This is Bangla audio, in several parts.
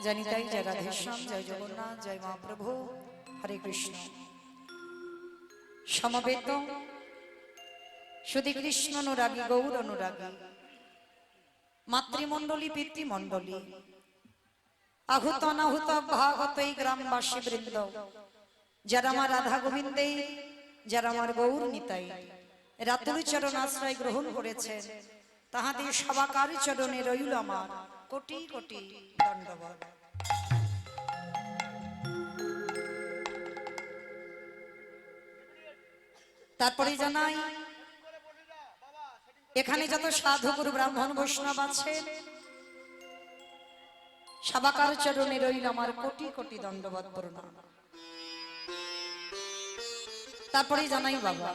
জানিতাই জয় রাধেশ্যাম, জয় জগন্নাথ, জয় মহাপ্রভু, হরে কৃষ্ণ। সমবেত সুধী কৃষ্ণ অনুরাগী, গৌর অনুরাগী, মাতৃমণ্ডলী, পিতৃমণ্ডলী, আহুত অনাহুত ভাগত এই গ্রামবাসী বৃন্দ, যারা আমার রাধা গোবিন্দে, যারা আমার গৌর নিতাই রাতুল চরণ আশ্রয় গ্রহণ করেছেন, তাহাদের সবাকার চরণে রইল আমার কোটি কোটি দণ্ডবত। তারপরে জানাই, এখানে যত সাধু গুরু ব্রাহ্মণ বৈষ্ণব আছে, সবাকার চরণে রইল আমার কোটি কোটি দণ্ডবত প্রণাম। তারপরে জানাই বাবা,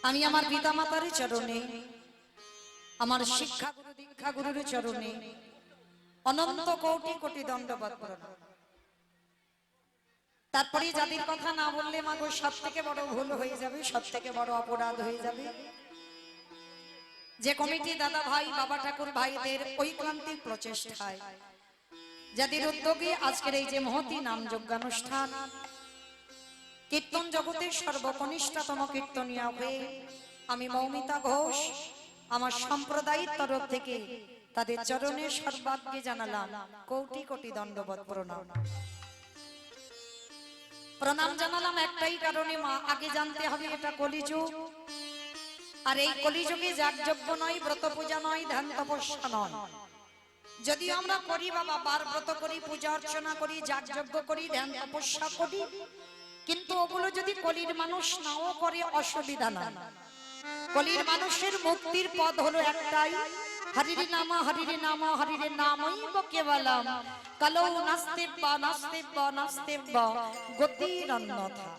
আমি আমার পিতা মাতার চরণে, আমার শিক্ষা গুরু দীক্ষা গুরুর চরণে অনন্ত কোটি কোটি দণ্ডবত প্রণাম। তারপরে যাদের কথা না বললে মাগো সব থেকে বড় ভুল হয়ে যাবে, সব থেকে বড় অপরাধ হয়ে যাবে। যে কমিটি দাদা ভাই, বাবা ঠাকুর ভাইদের ঐক্রান্তিক প্রচেষ্টায়, যাদের উদ্যোগে আজকের এই যে মহতি নাম যজ্ঞানুষ্ঠান, কীর্তন জগতের সর্বকনিষ্ঠতম কীর্তনিয়া হয়ে আমি মৌমিতা ঘোষ আমার সম্প্রদায়ের তরফ থেকে তাদের চরণে সর্বাগ্যে জানালাম কোটি কোটি দণ্ডবত প্রণাম। প্রণাম জানালাম একটাই কারণে মা, আগে জানতে হবে এটা কলিযুগ, আর এই কলিযুগে যাগযজ্ঞ নয়, ব্রত পূজা নয়, ধ্যান তপস্যা নয়। যদি আমরা করি বাবা, বার ব্রত করি, পূজা অর্চনা করি, যাগযজ্ঞ করি, ধ্যান তপস্যা করি, কিন্তু ওগুলো যদি কলির মানুষ নাও করে অসুবিধা না। কলির মানুষের মুক্তির পথ হলো একটাই, হরিরে নাম হরিরে নাম হরিরে নামই কেবলম কলৌ নাস্তিব্য নাস্তিব্য নাস্তিব্য গতির অন্যথা।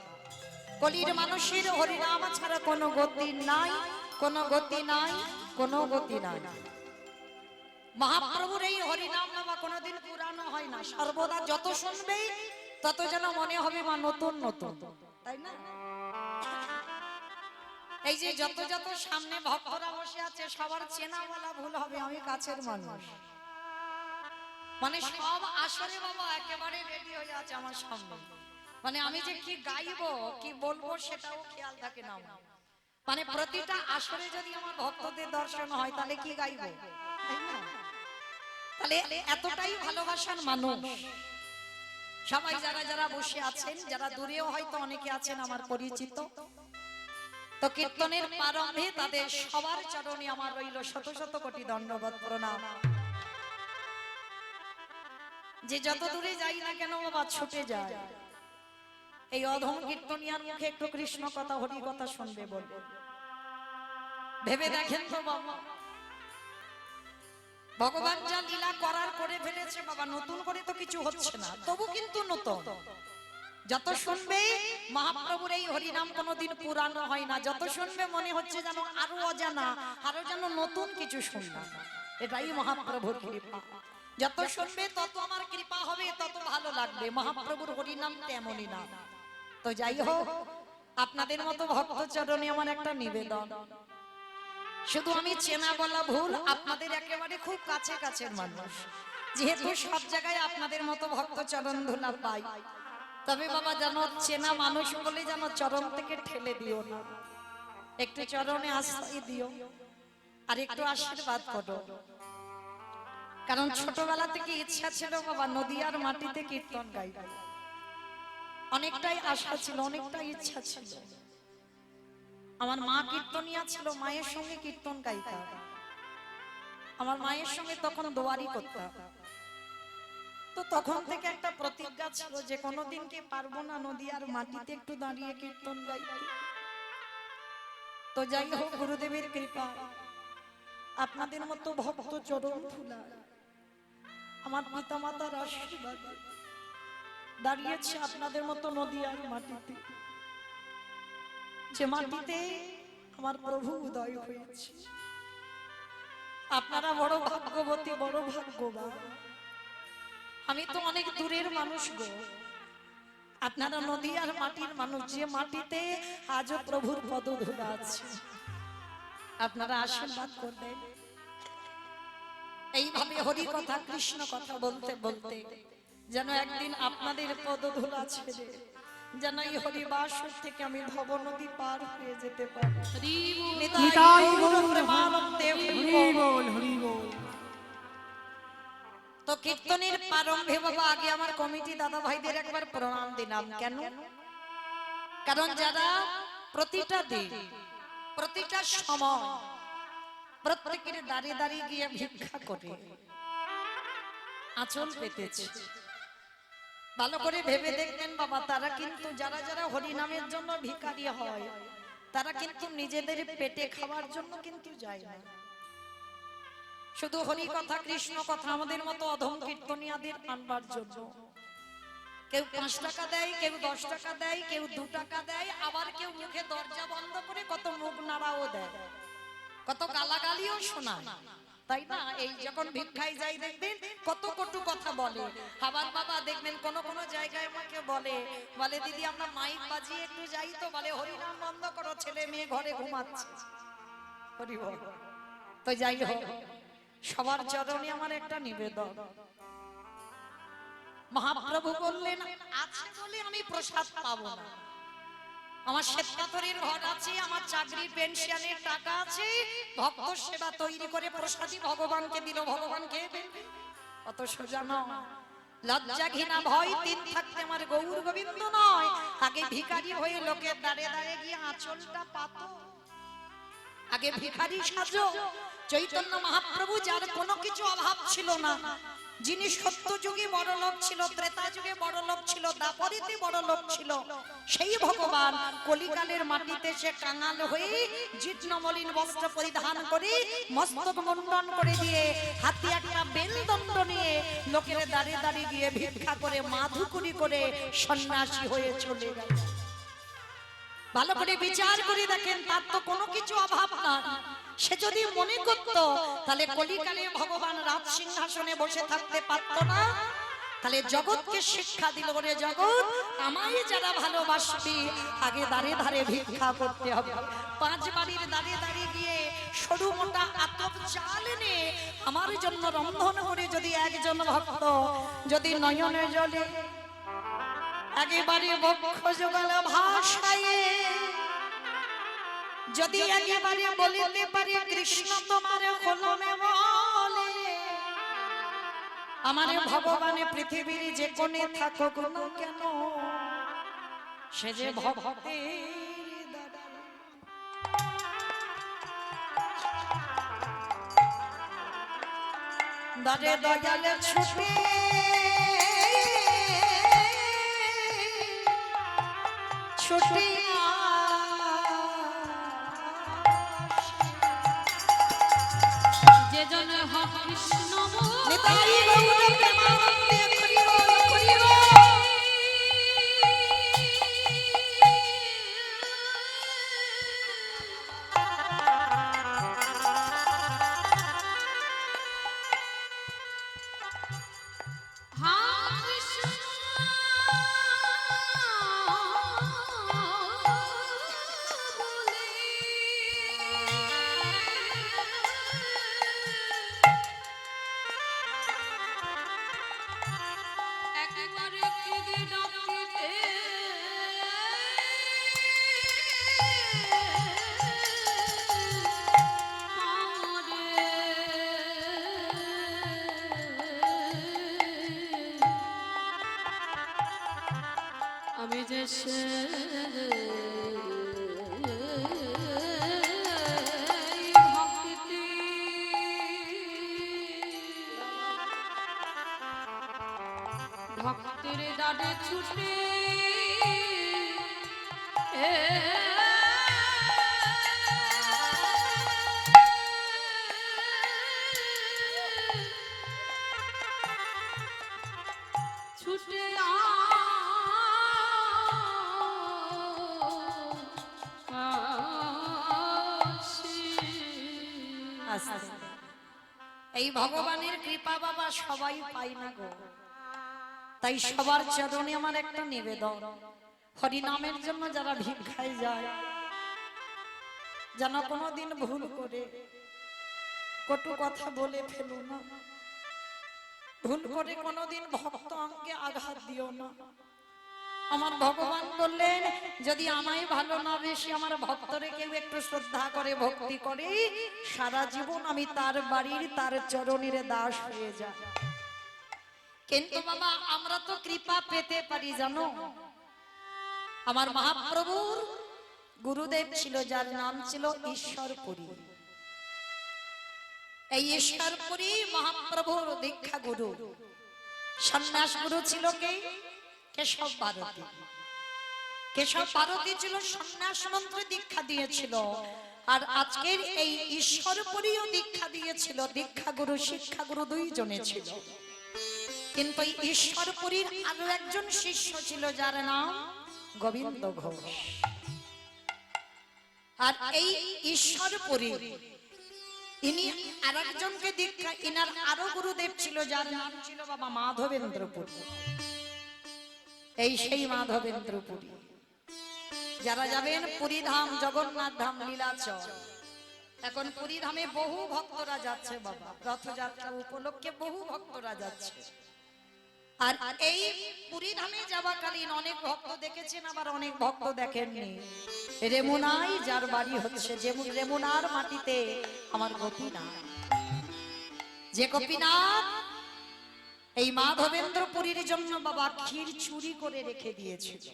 কলির মানুষের হরিনাম ছাড়া কোনো গতি নাই, কোনো গতি নাই, কোনো গতি নাই। মহাপ্রভুর এই হরিনাম নামা কোনোদিন পুরানো হয় না, সর্বদা যত শুনবে তত যেন মনে হবে মা নতুন নতুন, তাই না? এই যে যত যত সামনে ভক্তরা বসে আছে, সবার চেনা বলা ভুল হবে, আমি কাছের মানুষ, মানে সব আসরে বাবা একেবারে রেডি হয়ে আছে আমার সামনে, মানে আমি যে কি গাইবো কি বলবো সেটাও খেয়াল থাকে না। মানে প্রতিটা আসরে যদি আমার ভক্তদের দর্শন হয় তাহলে কি গাইবো, তাই না? তাহলে এতটাই ভালোবাসার মানুষ সবাই যারা যারা বসে আছেন, যারা দূরেও হয়তো অনেকে আছেন আমার পরিচিত, তো কীর্তনের প্রারম্ভে তাদের সবার চরণে আমার রইল শত শত কোটি দণ্ডবত প্রণাম। যে যত দূরে যাই না কেন বাবা ছুটে যায়, এই অধম কীর্তনিয়ার মুখে একটু কৃষ্ণ কথা হরি কথা শুনবে বলবে। ভেবে দেখেন তো বাবা, ভগবান যা লীলা করার করে ফেলেছে বাবা, নতুন করে তো কিছু হচ্ছে না, তবু কিন্তু নতুন। যত শুনবে মহাপ্রভুর এই হরিনাম কোনোদিন পুরানো হয় না, যত শুনবে মনে হচ্ছে যেন আরো অজানা, আরো যেন নতুন কিছু শুনলাম। এটাই মহাপ্রভুর কৃপা। যত শুনবে তত আমার কৃপা হবে, তত ভালো লাগবে। মহাপ্রভুর হরিনাম তেমনই না। তো যাই হোক, আপনাদের মতো ভক্ত চরণে আমার একটা নিবেদন, শুধু আমি চেনা বলা ভুল, আপনাদের একেবারে খুব কাছে কাছের মানুষ, যেহেতু সব জায়গায় আপনাদের মতো ভক্ত চরণ ধুলা পাই, তবে বাবা যেন চেনা মানুষ বলে যেন চরণ থেকে ঠেলে দিও না, একটু চরণে আশ্রয় দিও আর একটু আশীর্বাদ করো। কারণ ছোটবেলা থেকে ইচ্ছা ছিল বাবা নদিয়ার মাটিতে কীর্তন গাইব, অনেকটাই আশা ছিল, অনেকটাই ইচ্ছা ছিল। আমার মা কীর্তনিয়া ছিল, মায়ের সঙ্গে কীর্তন গাইতাম, আমার মায়ের সঙ্গে তখন দোয়ারি করতাম। তো তখন থেকে একটা প্রতিজ্ঞা ছিল যে কোনোদিন কি পারবো না নদিয়ার মাটিতে একটু দাঁড়িয়ে কীর্তন গাইতে। তো যাই হোক, গুরুদেবের কৃপা, আপনাদের মতো ভক্ত চরণ ধুলা, আমার পিতা মাতার আশীর্বাদ দাঁড়িয়েছে আপনাদের মতো নদিয়ার মাটিতে, যে মাটিতে আমার প্রভু উদয় হয়েছে। আপনারা বড় ভাগ্যবতী, বড় ভাগ্যবান। আমি তো অনেক দূরের মানুষ গো, আপনারা নদিয়ার মাটির মানুষ, যে মাটিতে আজও প্রভুর পদধূলা আছে। আপনারা আশীর্বাদ করবেন, এইভাবে হরি কথা কৃষ্ণ কথা বলতে বলতে যেন একদিন আপনাদের পদধূলা ছেড়ে যেন এই হরিবাসর থেকে আমি ভব নদী পার হয়ে যেতে পারি। নিতাই গৌর প্রেমানন্দে হরি বল হরি বল। তো কীর্তনের প্রারম্ভে বাবা আগে আমার কমিটি দাদা ভাইদের একবার প্রণাম দিলাম। কেন? কারণ যারা প্রতিটা দিন প্রতিটা সময় প্রত্যেকের দাঁড়িয়ে দাঁড়িয়ে গিয়ে ভিক্ষা করে আঁচল পেতেছে, ভালো করে ভেবে দেখবেন বাবা, তারা কিন্তু যারা যারা হরি নামের জন্য ভিখারি হয় তারা কিন্তু নিজেদের পেটে খাওয়ার জন্য কিন্তু যায় না, শুধু হরি কথা কৃষ্ণ কথা আমাদের মতো অধম কীর্তনিয়াদের আনবার জন্য। কেউ 5 টাকা দেয়, কেউ 10 টাকা দেয়, কেউ 2 টাকা দেয়, আবার কেউ মুখে দরজা বন্ধ করে কত মুখ নাড়াও দেয়, কত গালাগালিও শোনায়, তাই না? এই যখন ভিক্ষায় যাই দেখবেন কত কটু কথা বলে। আবার বাবা দেখবেন কোন কোন জায়গায় আমাকে বলে বলে দিদি আমরা মাইক বাজিয়ে একটু যাই তো, বলে হরিনাম বন্ধ করো, ছেলে মেয়ে ঘরে ঘুমাচ্ছে। হরি বল। তো যাই হোক, সবার চরণে আমার একটা নিবেদন। মহাপ্রভু বললেন আছে বলে আমি প্রসাদ পাবো না, আমার শ্বেতপাথরের ঘর আছে, আমার চাকরি পেনশনের টাকা আছে, ভক্ত সেবা তৈরি করে প্রসাদী ভগবানকে দিল, ভগবান খেয়ে ফেলবে, অত সোজা নয়। লজ্জা ঘৃণা ভয় 3 থাকতে আমার গৌর গোবিন্দ নয়, আগে ভিখারি হয়ে লোকের দাঁড়ে দাঁড়ে গিয়ে আঁচলটা পাতো, আগে ভিখারি সাজো। চৈতন্য মহাপ্রভু যার কোনো কিছু অভাব ছিল না, যিনি সত্য যুগে বড় লোক ছিল, ত্রেতা যুগে বড় লোক ছিল, দাপরিতে বড় লোক ছিল, সেই ভগবান কলিকালের মাটিতে সে কাঙাল হয়ে জীর্ণ মলিন বস্ত্র পরিধান করে মস্তক মুন্ডন করে দিয়ে হাতে একটা বেলদণ্ড নিয়ে লোকের দাঁড়িয়ে দাঁড়িয়ে গিয়ে ভিক্ষা করে মাধুকুরি করে সন্ন্যাসী হয়ে চলে গেল। ভালো করে বিচার করে দেখেন, তার তো কোনো কিছু অভাব না। সে যদি মনে করত তাহলে কলিকালে ভগবান রাজ সিংহাসনে বসে থাকতে পারত না, তাহলে জগৎকে শিক্ষা দিল, বলে জগৎ আমায় যারা ভালোবাসবি আগে দাঁড়িয়ে দাঁড়িয়ে ভিক্ষা করতে হবে। 5 বাড়ির দাঁড়িয়ে দাঁড়িয়ে গিয়ে সরু মোটা আতপ চাল এনে আমার জন্য রন্ধন করে যদি একজন ভক্ত যদি নয়নে জলে একেবারে বক্ষ যুগল ভাষায় যদি একেবারে বলিতে পারে কৃষ্ণ তোমার কলমে বলে, আমার ভগবান পৃথিবীর যে কোণে থাকুক না কেন সে যে ভক্তের দাঁড়ে দয়ালে ছুটে ছুটে যে জন হক কৃষ্ণ নিতাই গৌর প্রেমানন্দে হরি বল হরি বল। আমি যে ভক্তি ভক্তের দাঁড়ে ছুটে ছুটে এই ভগবানের কৃপা বাবা সবাই পাই না গো, তাই সবার চরণে আমার একটা নিবেদন, হরি নামের জন্য যারা ভিক্ষায় যায় যেন কোনোদিন ভুল করে কটু কথা বলে ফেলো না, ভুল করে কোনোদিন ভক্ত আমাকে আঘাত দিও না। আমার ভগবান বললেন, যদি আমায় ভালো না বেশি আমার ভক্তরে কেউ একটু শ্রদ্ধা করে ভক্তি করে, সারা জীবন আমি তার বাড়ির তার চরণের দাস হয়ে যাই। কিন্তু বাবা আমরা তো কৃপা পেতে পারি জানো। আমার মহাপ্রভুর গুরুদেব ছিল, যার নাম ছিল ঈশ্বরপুরী। এই ঈশ্বরপুরী মহাপ্রভুর দীক্ষা গুরু, সন্ন্যাস গুরু ছিল কে? কেশব ভারতী। কেশব ভারতী ছিল সন্ন্যাস মন্ত্রে দীক্ষা দিয়েছিল। আর আজকের এই ঈশ্বরপুরীও দীক্ষা দিয়েছিল। দীক্ষা গুরু শিক্ষা গুরু দুইজনে ছিল। কিন্তু এই ঈশ্বরপুরীর আরো একজন শিষ্য ছিল, যার নাম গোবিন্দ ঘোষ। আর এই ঈশ্বরপুরী ইনি আরেকজনকে দীক্ষা, ইনার আরো গুরুদেব ছিল, যার নাম ছিল বাবা মাধবেন্দ্রপুরী। এই সেই মাধবেন্দ্রপুরী। যারা যাবেন পুরী ধাম, জগন্নাথ ধাম, নীলাচল, এখন পুরী ধামে বহু ভক্তরা যাচ্ছে বাবা, রথযাত্রা উপলক্ষে বহু ভক্তরা যাচ্ছে। আর এই পুরী ধামে যাওয়াকালীন অনেক ভক্ত দেখেছেন, আবার অনেক ভক্ত দেখেননি। রেমুনায় যার বাড়ি হচ্ছে, যেমন রেমুনার মাটিতে আমার গোপীনাথ, যে গোপীনাথ এই মাধবেন্দ্রপুরীর জন্য বাবা ক্ষীর চুরি করে রেখে দিয়েছিল।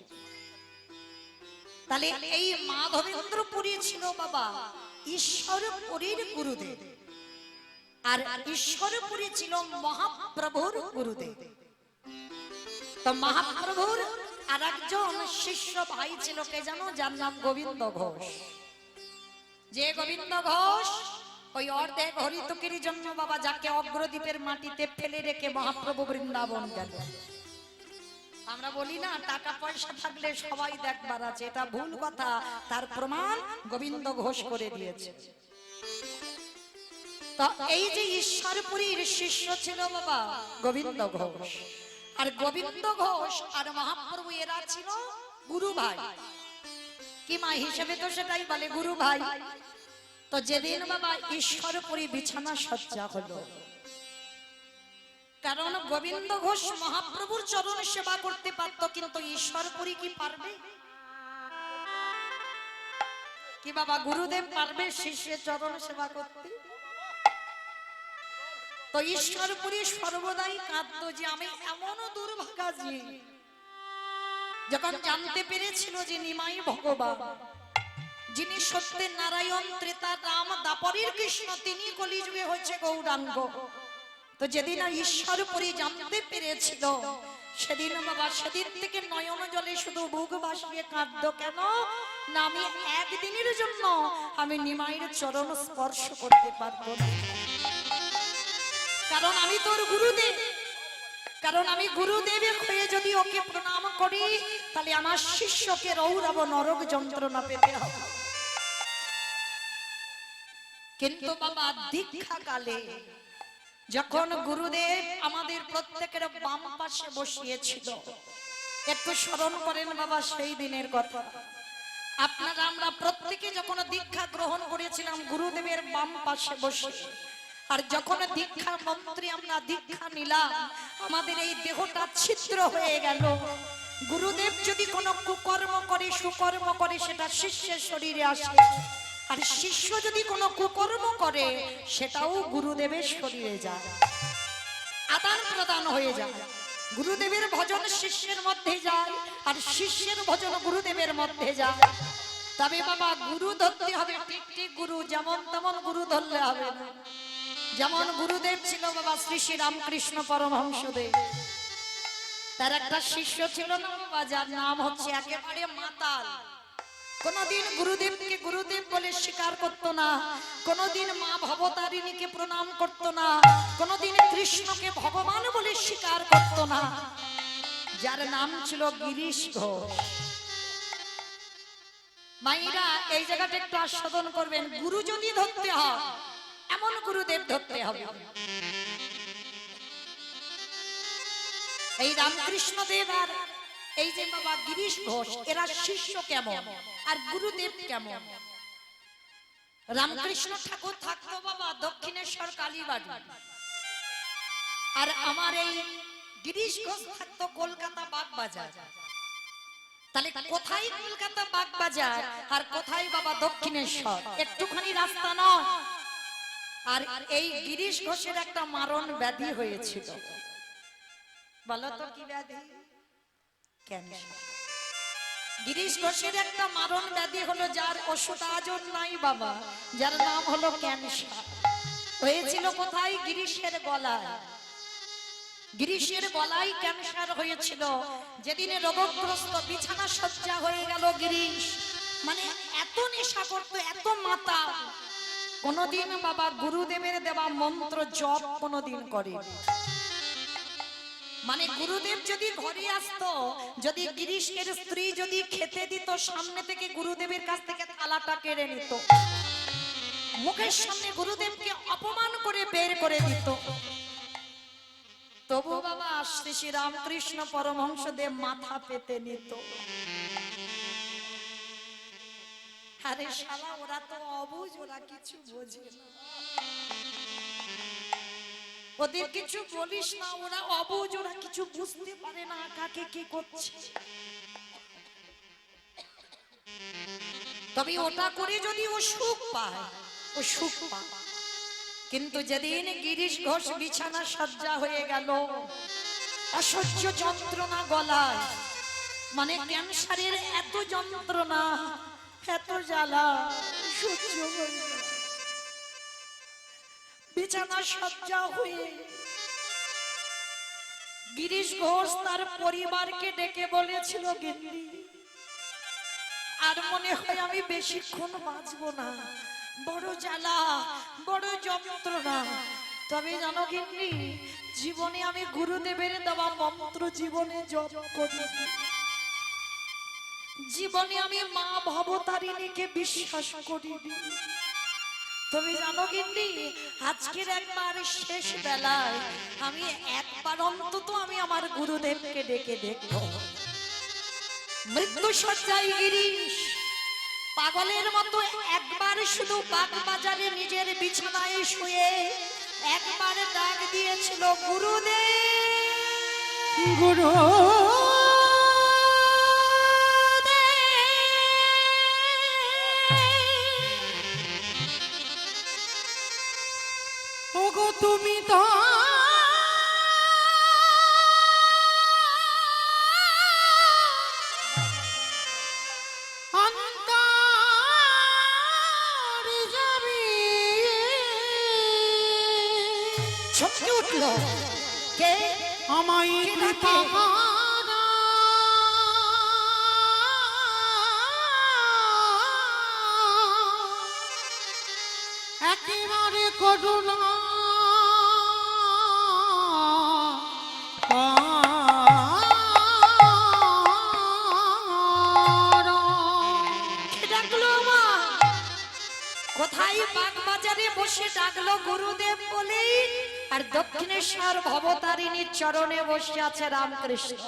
তাহলে এই মাধবেন্দ্রপুরী ছিল বাবা ঈশ্বরপুরীর গুরুদেব, আর ঈশ্বরপুরী ছিল মহাপ্রভুর গুরুদেব। তো মহাপ্রভুর আর একজন শিষ্য ভাই ছিল, কে জানো? যার নাম গোবিন্দ ঘোষ। যে গোবিন্দ ঘোষ ওই অর্ধেক হরিতকির জন্য বাবা, যাকে অগ্রদ্বীপের মাটিতে ফেলে রেখে মহাপ্রভু বৃন্দাবন গেল। আমরা বলি না টাকা পয়সা থাকলে সবাই দেখবার আছে, এটা ভুল কথা। তার প্রমাণ গোবিন্দ ঘোষ করে দিয়েছে। তো এই যে ঈশ্বরপুরীর শিষ্য ছিল বাবা গোবিন্দ ঘোষ, আর গোবিন্দ ঘোষ আর মহাপ্রভু এরা ছিল গুরু ভাই। কি মা হিসেবে তো সেটাই বলে গুরু ভাই। তো যেদিন বাবা ঈশ্বরপুরী বিছানা সজ্জা হলো, কারণ গোবিন্দ ঘোষ মহাপ্রভুর চরণ সেবা করতে পারতো, কিন্তু ঈশ্বরপুরী কি পারবে? কি বাবা গুরুদেব পারবে শিষ্যের চরণ সেবা করতে? তো ঈশ্বরপুরী সর্বদাই কাঁদতো যে আমি এমন দুর্ভাগা যে, যখন জানতে পেরেছিল যে নিমাই ভগবান, যিনি সত্যের নারায়ণ, ত্রেতা রাম, দাপরের কৃষ্ণ, তিনি কলিযুগে হয়েছে গৌরাঙ্গ। তো যেদিন ঈশ্বরপুরী জানতে পেরেছিল, সেদিন বাবা সেদিন থেকে নয়ন জলে শুধু বুক ভাসিয়ে কাঁদতো। কেন না? আমি একদিনের জন্য আমি নিমাইয়ের চরণ স্পর্শ করতে পারবো না, কারণ আমি তোর গুরুদেব। কারণ আমি গুরুদেবের হয়ে যদি ওকে প্রণাম করি, তাহলে আমার শিষ্যকে রৌরব নরক যন্ত্রণা পেতে হবে। কিন্তু বাবা দীক্ষা কালে যখন গুরুদেব আমাদের প্রত্যেকের বাম পাশে বসিয়েছিল, একটু স্মরণ করেন বাবা সেই দিনের কথা। আপনারা আমরা প্রত্যেকে যখন দীক্ষা গ্রহণ করেছিলাম গুরুদেবের বাম পাশে বসে, আর যখন দীক্ষা মন্ত্রে আমরা দীক্ষা নিলাম, আমাদের এই দেহটা ছিদ্র হয়ে গেল। গুরুদেব যদি কোনো কুকর্ম করে, সুকর্ম করে, সেটা শিষ্যের শরীরে আসে। আর শিষ্য যদি কোনো কুকর্ম করে, সেটাও গুরুদেবের শরীরে যায়, আদান প্রদান হয়ে যায়। গুরুদেবের ভজন শিষ্যের মধ্যে যায়, আর শিষ্যের ভজন গুরুদেবের মধ্যে যায়। তবে বাবা গুরু ধরতে হবে ঠিক ঠিক গুরু, যেমন তেমন গুরু ধরলে হবে না। যেমন গুরুদেব ছিল বাবা শ্রী শ্রী রামকৃষ্ণ পরমহংসদেব, তার একটা শিষ্য ছিল না বাবা, যার নাম হচ্ছে একেবারে মাতাল। কোনদিন গুরুদেবকে গুরুদেব বলে স্বীকার করত না, কোনদিন মা ভবতারিণীকে প্রণাম করত না, কোনদিন কৃষ্ণকে ভগবান বলে স্বীকার করত না, যার নাম ছিল গিরিশ ঘোষ। মায়েরা এই জায়গাটা একটু আস্বাদন করবেন, গুরু যদি ধরতে হয় এমন গুরুদেব ধরতে হবে। এই রামকৃষ্ণ দেব আর এই যে বাবা গিরিশ ঘোষ, এরা শিষ্য কেমন আর গুরুদেব কেমন? রামকৃষ্ণ ঠাকুর থাকতো বাবা দক্ষিণেশ্বর কালীবাড়ি, আর আমার এই গিরিশ ঘোষ থাকতো কলকাতা বাগবাজার। তাহলে কোথায় কলকাতা বাগবাজার আর কোথায় বাবা দক্ষিণেশ্বর? একটুখানি রাস্তা নয়। আর এই গিরিশ ঘোষের একটা মারণ ব্যাধি হয়েছিল। বলো তো কি ব্যাধি? ক্যান্সার। গিরিশ ঘোষের একটা মারণ ব্যাধি হলো, যার ওষুধ আজও নাই বাবা, যার নাম হলো ক্যান্সার। হয়েছিল কোথায়? গিরিশের গলায়। গিরিশের গলায় ক্যান্সার হয়েছিল। যেদিনে রোগগ্রস্ত বিছানা সজ্জা হয়ে গেল গিরিশ, মানে এত নেশা করতো, এত মাতা, কোনদিন বাবা গুরুদেবের দেওয়া মন্ত্র জপ কোনদিন করে। মানে গুরুদেব যদি ঘরে আসতো, যদি গিরিশের স্ত্রী যদি খেতে দিত, সামনে থেকে গুরুদেবের কাছ থেকে থালাটা কেড়ে নিত, মুখের সামনে গুরুদেবকে অপমান করে বের করে দিত। তবু বাবা শ্রী শ্রী রামকৃষ্ণ পরমহংসদেব মাথা পেতে নিত। আরে শালা, ওরা তো অবুঝ, ওরা কিছু বোঝে না। ওদের কিছু বলিস না, ওরা অবুঝ, ওরা কিছু বুঝতে পারে না কাকে কি করছে। তবে ওটা করে যদি ও সুখ পায়, ও সুখ পায়। কিন্তু যেদিন গিরিশ ঘোষ বিছানা সজ্জা হয়ে গেল, অসহ্য যন্ত্রণা গলায়, মানে ক্যান্সারের এত যন্ত্রণা, এত জ্বালা সহ্য হয়ে গেল। বিছানা সজ্জা হয়ে গিরিশ ঘোষ তার পরিবারকে ডেকে বলেছিল, গিন্নি আর মনে হয় আমি বেশিক্ষণ বাঁচবো না, বড় জ্বালা, বড় যন্ত্রণা। তবে জানো গিন্নি, জীবনে আমি গুরুদেবের দেওয়া মন্ত্র জীবনে জপ করি, জীবনে আমি মা ভবতারিণীকে বিশ্বাস করি। তবে জানো গিন্নি, আজকের একবার শেষ বেলায় আমি একবার অন্তত আমি আমার গুরুদেবকে ডেকে দেখবো। মৃত্যু সজ্জায় গিরিশ পাগলের মতো একবার শুধু বাগবাজারে নিজের বিছানায় শুয়ে একবার ডাক দিয়েছিল, গুরুদেব, গুরু ওগো তুমি তো চমকে উঠল, কে আমায় কৃপা করো, একেবারে করুণা কোথায়? বাগবাজারে বসে ডাকলো গুরুদেব বলেই, আর দক্ষিণেশ্বর ভবতারিণীর চরণে বসে আছে রামকৃষ্ণ।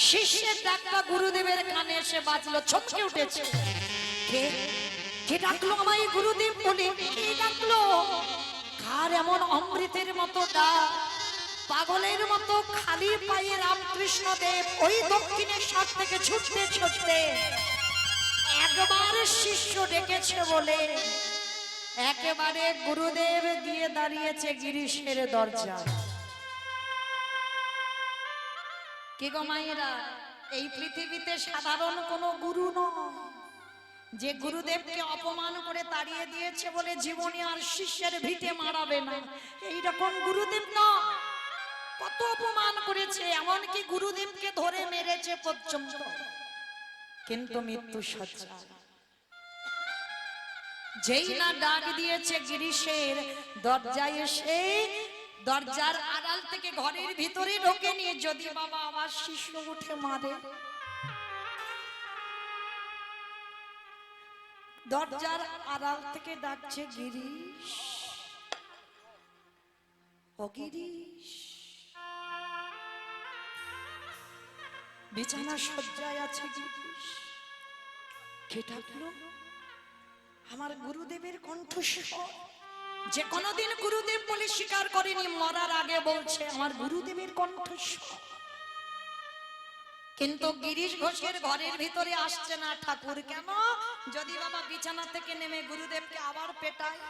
শিষ্যের ডাকটা গুরুদেবের কানে এসে বাজলো, চমকে উঠেছে। কে কে ডাকলো আমায় গুরুদেব বলে? কে ডাকলো? কার এমন অমৃতের মতো ডাক? পাগলের মতো খালি পায়ে রামকৃষ্ণ দেব ওই দক্ষিণেশ্বর থেকে ছুটতে ছুটতে একবার শিষ্য ডেকেছে বলে একেবারে গুরুদেব গিয়ে দাঁড়িয়েছে গিরিশের দরজা। কি গো মায়েরা, এই পৃথিবীতে সাধারণ কোনো গুরু নয় যে গুরুদেবকে অপমান করে তাড়িয়ে দিয়েছে বলে জীবনে আর শিষ্যের ভিটে মারাবে না, এইরকম গুরুদেব না। কত অপমান করেছে, এমনকি গুরুদেবকে ধরে মেরেছে পর্যন্ত, কিন্তু মৃত্যু সজ্জা। যেই না ডাক দিয়েছে গিরিশের দরজায় এসে, দরজার আড়াল থেকে ঘরের ভিতরে ঢোকে নিয়ে, যদি বাবা আমার শিষ্য উঠে মারে, দরজার আড়াল থেকে ডাকছে, গিরিশ, ও গিরিশ। বিছানা সজ্জায় আছে গিরিশ। কে ডাকলো? আমার গুরুদেবের কণ্ঠস্বর, যে কোনোদিন গুরুদেব বলে স্বীকার করেনি, মরার আগে বলছে আমার গুরুদেবের কণ্ঠস্বর। কিন্তু গিরিশ ঘোষের ঘরের ভিতরে আসছে না ঠাকুর। কেন? যদি বাবা বিছানা থেকে নেমে গুরুদেবকে আবার পেটায়,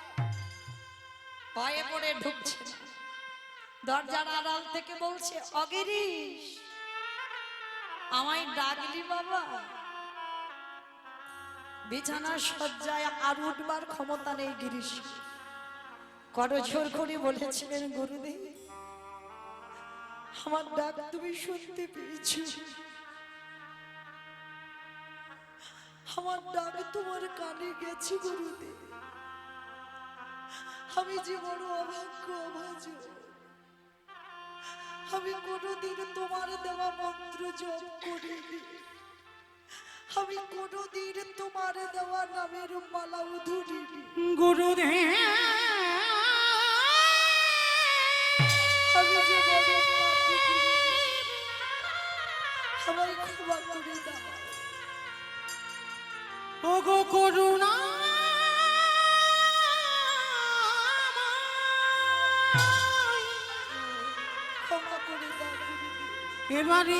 ভয়ে পড়ে ঢুকছে না। দরজার আড়াল থেকে বলছে, অগিরিশ আমায় ডাকলি বাবা? বিছানার শয্যায় আর উঠবার ক্ষমতা নেই গিরিশ। করজোর করে বলেছিলেন, গুরুদেব আমার ডাক তুমি শুনতে পেয়েছো? আমার ডাক তোমার কানে গেছে গুরুদেব? আমি যে বড় অভাগ্য অভাজন, আমি কোনোদিন তোমার দেওয়া মন্ত্র জপ করিনি, আমি কোনোদিন তোমার দেওয়া নামের মালাও ধরিনি। গুরুদেব আমি যে বড় পাপী গুরুদেব, আমায় ক্ষমা করে দাও। ওগো করুণা ক্ষমা করে দাও গুরুদেব। এবারে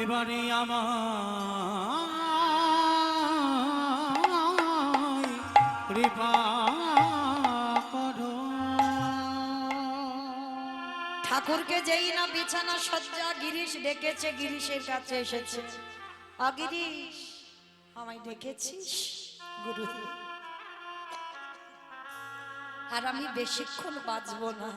এবারে আমায় কৃপা করো। ঠাকুরকে যেই না বিছানা সজ্জা গিরিশ ডেকেছে, গিরিশের কাছে এসেছে, অগিরিশ আমায় ডেকেছিস? গুরুদেব আর আমি বেশিক্ষণ বাঁচবো না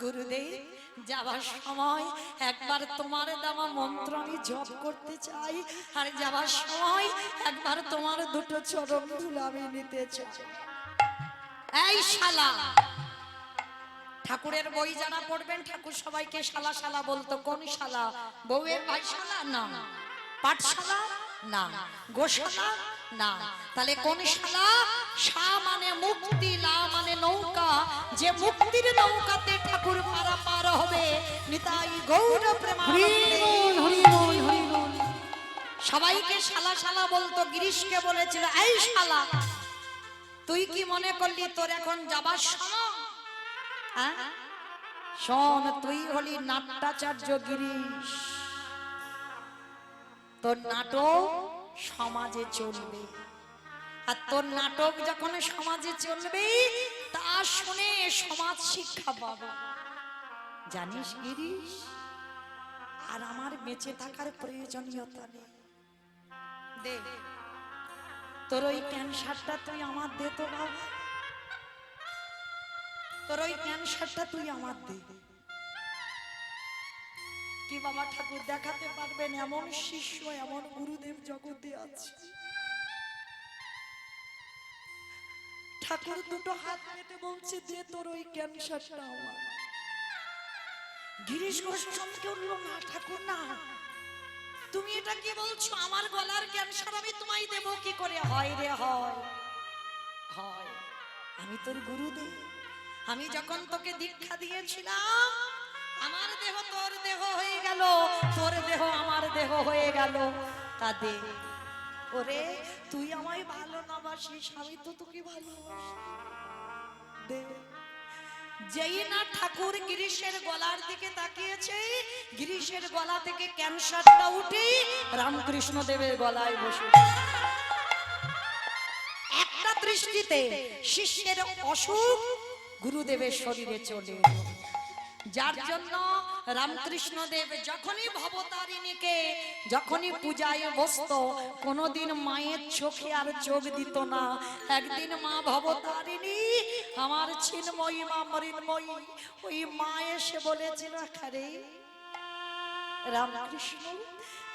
গুরুদেব, যাবার সময় একবার তোমার দেওয়া মন্ত্র আমি জপ করতে চাই, আর যাবার সময় একবার তোমার দুটো চরণ ধুলো আমি নিতে চাই। এই শালা, ঠাকুরের বই যারা পড়বেন, ঠাকুর সবাইকে শালা শালা বলতো। কোন শালা? বউয়ের ভাই শালা না, পাঠশালা না, গোশালা না, তাহলে কোন শালা? শা মানে মুক্তি, লা মানে নৌকা, যে মুক্তির নৌকাতে ঠাকুর পারাপার হবে। নিতাই গৌর প্রেমানন্দে। হরি বল হরি বল। সবাইকে শালা শালা বলতো। গিরিশকে বলেছিল, এই শালা তুই কি মনে করলি তোর এখন যাবার সময়? হ্যাঁ শোন, তুই হলি নাট্যাচার্য গিরিশ, তোর নাটক সমাজে চলবে, আর তোর নাটক যখন সমাজে চলবে তা শুনে সমাজ শিক্ষা পাবে। জানিস গিরিশ, আর আমার বেঁচে থাকার প্রয়োজনীয়তা নেই। দে তোর ওই ক্যান্সারটা তুই আমার দে তো বাবা, তোর ওই ক্যান্সারটা তুই আমার দে। কি বাবা ঠাকুর দেখাতে পারবেন এমন শিষ্য, এমন গুরুদেব জগতে আছে? ঠাকুর দুটো হাত পেতে বলছে, দে তোর ওই ক্যান্সারটা আমার। গিরিশ ঘোষ চমকে উঠলো, না ঠাকুর না, তুমি এটা কি বলছো? আমার গলার ক্যান্সার আমি তোমায় দেব কি করে? হয় রে হয়, হয়। আমি তোর গুরুদেব, আমি যখন তোকে দীক্ষা দিয়েছিলাম আমার দেহ তোর দেহ হয়ে গেল, তোর দেহ আমার দেহ হয়ে গেল। তা দে। ওরে তুই আমায় ভালো না বাসিস, আমি তো তোকে ভালোবাসি, দে। যেই না ঠাকুর গিরিশের গলার দিকে তাকিয়েছে, গিরিশের গলা থেকে ক্যান্সারটা উঠে রামকৃষ্ণ দেবের গলায় বসে। একটা দৃষ্টিতে শিষ্যের অসুখ গুরুদেবের শরীরে চলে এলো। যার জন্য রামকৃষ্ণ দেব যখনই ভবতারিণীকে যখনই পূজায় বসতো, কোনোদিন মায়ের চোখে আর চোখ দিত না। একদিন মা ভবতারিণী, আমার ছিন্ময়ী মা মৃন্ময়ী, ওই মা এসে বলেছিল, আরে রামকৃষ্ণ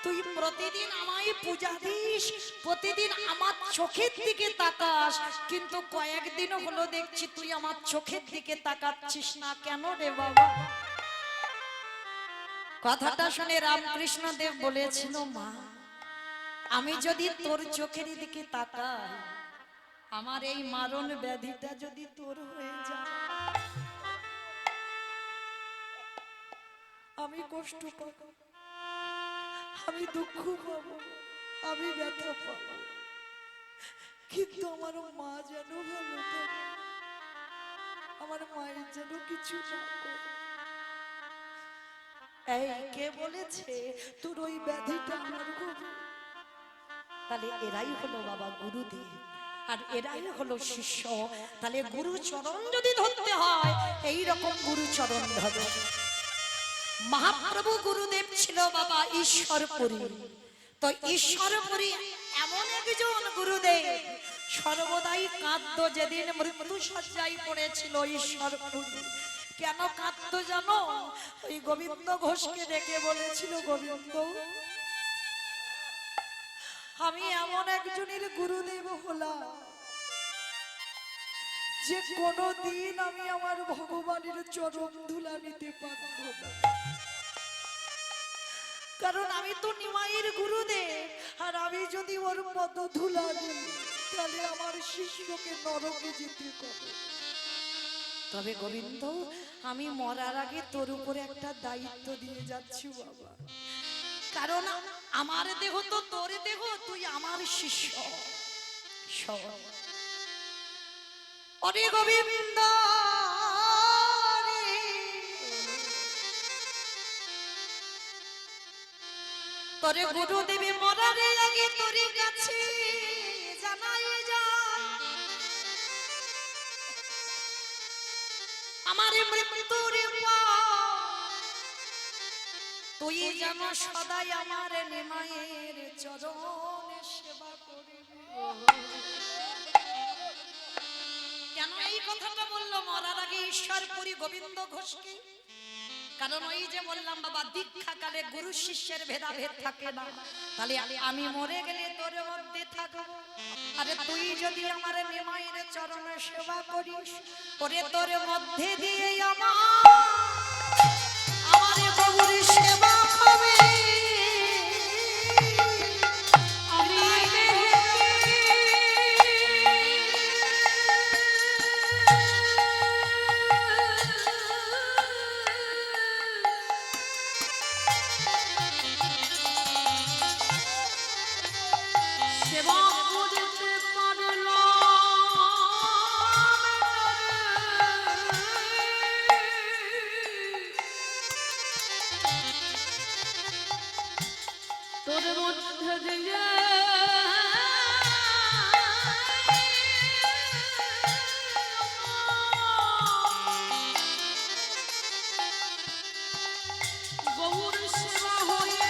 তুই প্রতিদিন আমায় পূজা দিস, প্রতিদিন আমার চোখের দিকে তাকাস, কিন্তু কয়েকদিন হলো দেখছি তুই আমার চোখের দিকে তাকাচ্ছিস না, কেন রে বাবা? কথাটা শুনে রামকৃষ্ণ দেব বলেছিল, মা আমি যদি তোর চোখের দিকে তাকাই, আমার এই মারণ ব্যাধিটা যদি তোর হয়ে যায়, আমি কষ্ট পাবো, আমি দুঃখ পাবো, আমি ব্যথা পাবো, কিন্তু আমার মা যেন ভালো থাকে, আমার মায়ের যেন কিছু না করে। এই কে বলেছে তোর ওই ব্যাধিটা আমার হবে? তাহলে এরাই হলো বাবা গুরুদেব, আর এরাই হলো শিষ্য। তাহলে গুরু চরণ যদি ধরতে হয় এই রকম গুরু চরণ ধরো। মহাপ্রভু গুরুদেব ছিল বাবা ঈশ্বরপুরী। তো ঈশ্বরপুরী এমন একজন গুরুদেব সর্বদাই কাঁদতো যেদিন মৃত্যু শয্যায় পড়েছিল ঈশ্বরপুরী। কেন কাঁদতো জানো? ওই গোবিন্দ ঘোষকে ডেকে বলেছিল, গোবিন্দ আমি এমন একজনের গুরুদেব হলাম যে কোনদিন আমি আমার ভগবানের চরণ ধুলা নিতে পারবো না, কারণ আমি তো নিমাইয়ের গুরুদেব, আর আমি যদি ওর পদ ধুলা নিই তাহলে আমার শিষ্যকে নরকে যেতে হবে। তবে গোবিন্দ আমি মরার আগে তোর উপরে একটা দায়িত্ব দিয়ে যাচ্ছি বাবা, কারণ আমার দেহ তো তোর দেহ, তুই আমার শিষ্য। অরে গোবিন্দ তোরে গুরুদেবী মরার আগে তোর কাছে জানাই যা আমার মৃত্যুর তুই যেন সদাই আমার নিমাইয়ের চরণে সেবা করবি। কেন এই কথাটা বললো মরার আগে ঈশ্বরপুরী গোবিন্দ ঘোষকে? কারণ ওই যে বললাম বাবা দীক্ষা কালে গুরু শিষ্যের ভেদাভেদ থাকে না। তাহলে আমি মরে গেলে তোর মধ্যে থাকবো, আরে তুই যদি আমার নিমাইয়ের চরণে সেবা করিস ওরে তোর মধ্যে দিয়ে আমার প্রভুর সেবা হবে। তোর মধ্যে দিয়ে গৌর সেবা হয়ে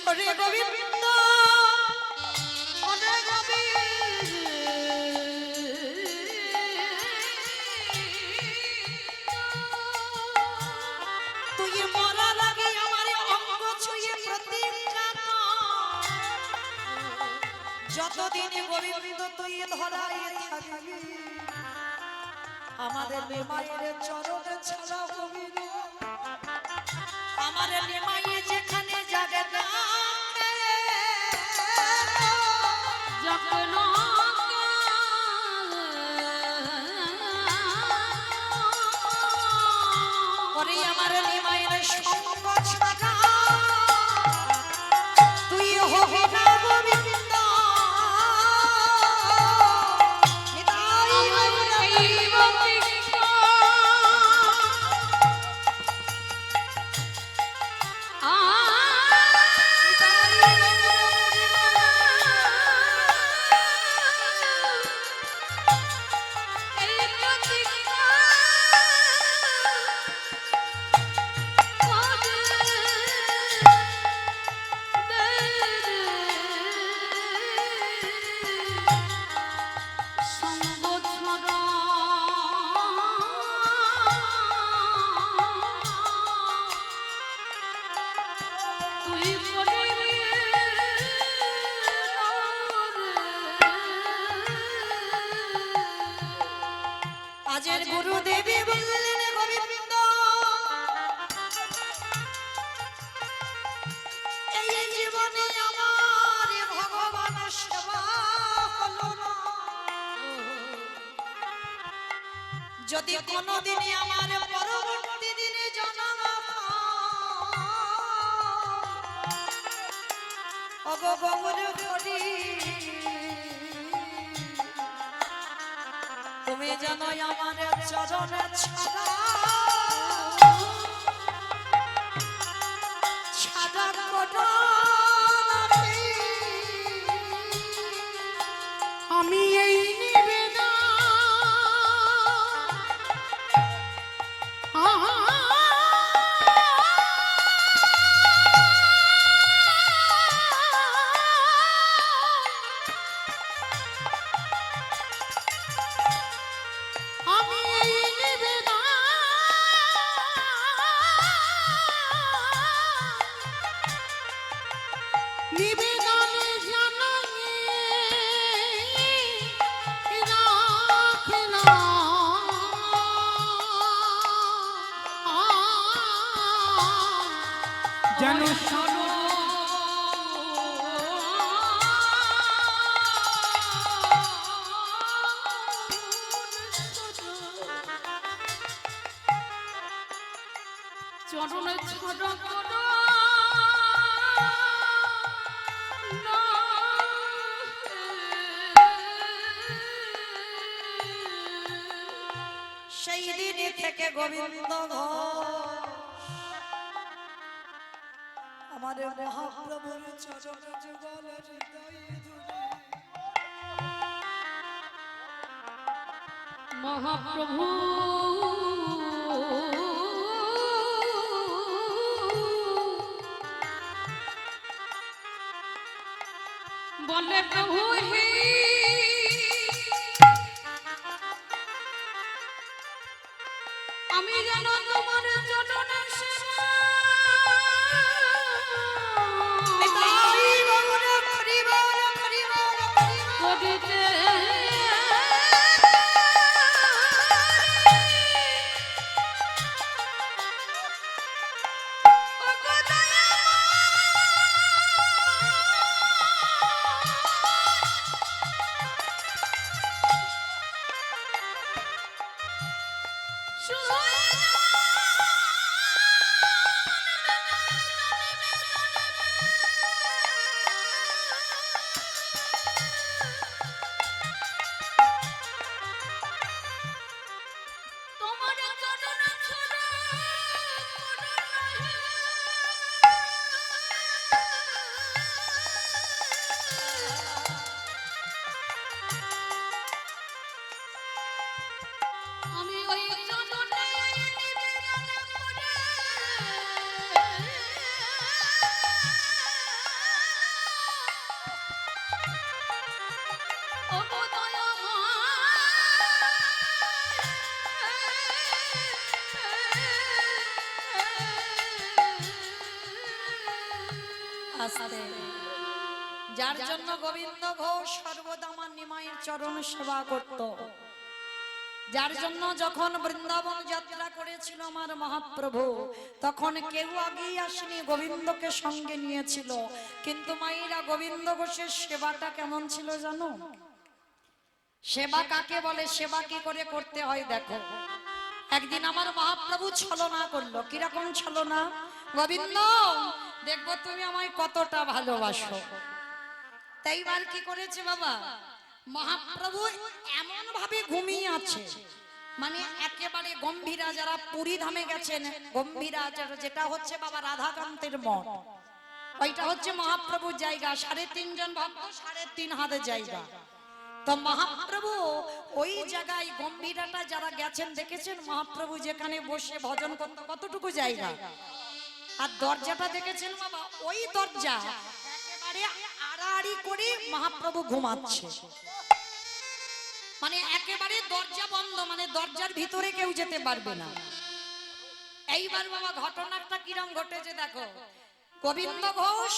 ওরে গোবিন্দ ওরে গোবিন্দ তুই মরা লাগে আমার অঙ্গ ছুঁয়ে প্রতিজ্ঞা কর, যতদিন গোবিন্দ তুই ধরাই থাকবি আমাদের নিমাইয়ের চরণে ছাড়া হবি না। আমার নিমাইয়ে যেখানে জাগে না যখন ওরে আমার নিমাইয়ের সঙ্গ ছাড়া তুই হবি না গোবিন্দ। যদি কোনোদিনই আমার পরবর্তী দিনে জন্ম ওগো গৌর হরি, তুমি জানো আমার চরণে ছাড়া ছাড়া কোটা আমি এই নিবেদন আমি এই নিবেদন নিবেদনে জানাই যেন চরণে ছড়া করো সেই দিন থেকে গোবিন্দ ঘোষ আমার মহাপ্রভুর চরণ যুগল হৃদয়ে ধরে মহাপ্রভু বলে প্রভু হে আমি যেন তোমার চরণে সেবা করিতে তোমার চরণে ছড়া আমি ওই চরণে নিবেদন করে ও আস্তে যার জন্য গোবিন্দ ঘোষ সর্বদা আমার নিমাইয়ের চরণ সেবা করত, যার জন্য যখন বৃন্দাবন যাত্রা করেছিল আমার মহাপ্রভু তখন কেউ আগেই আসেনি, গোবিন্দকে সঙ্গে নিয়েছিল। কিন্তু মায়েরা গোবিন্দ ঘোষের সেবাটা কেমন ছিল জানো? সেবা কাকে বলে, সেবা কি করে করতে হয় দেখো। একদিন আমার মহাপ্রভু ছলনা করলো। কিরকম ছলনা? গোবিন্দ দেখবো তুমি আমায় কতটা ভালোবাসো। তাই বার কি করেছে বাবা, মহাপ্রভু এমন ভাবে ঘুমিয়ে আছে, মানে একেবারে গম্ভীরা, যারা পুরী ধামে গেছেন, গম্ভীরা যেটা হচ্ছে বাবা রাধাকান্তের মঠ, ওইটা হচ্ছে মহাপ্রভুর জায়গা। 3.5 জন ভক্ত 3.5 হাতে জায়গা। তো মহাপ্রভু ওই জায়গায় গম্ভীরাটা যারা গেছেন দেখেছেন, মহাপ্রভু যেখানে বসে ভজন করতে কতটুকু জায়গা, আর দরজাটা দেখেছেন বাবা, ওই দরজা একেবারে আড়াআড়ি করে মহাপ্রভু ঘুমাচ্ছে, মানে একেবারে দরজা বন্ধ, মানে দরজার ভিতরে কেউ যেতে পারবে না। এইবার বাবা ঘটনাটা কিরম ঘটেছে দেখো। গোবিন্দ ঘোষ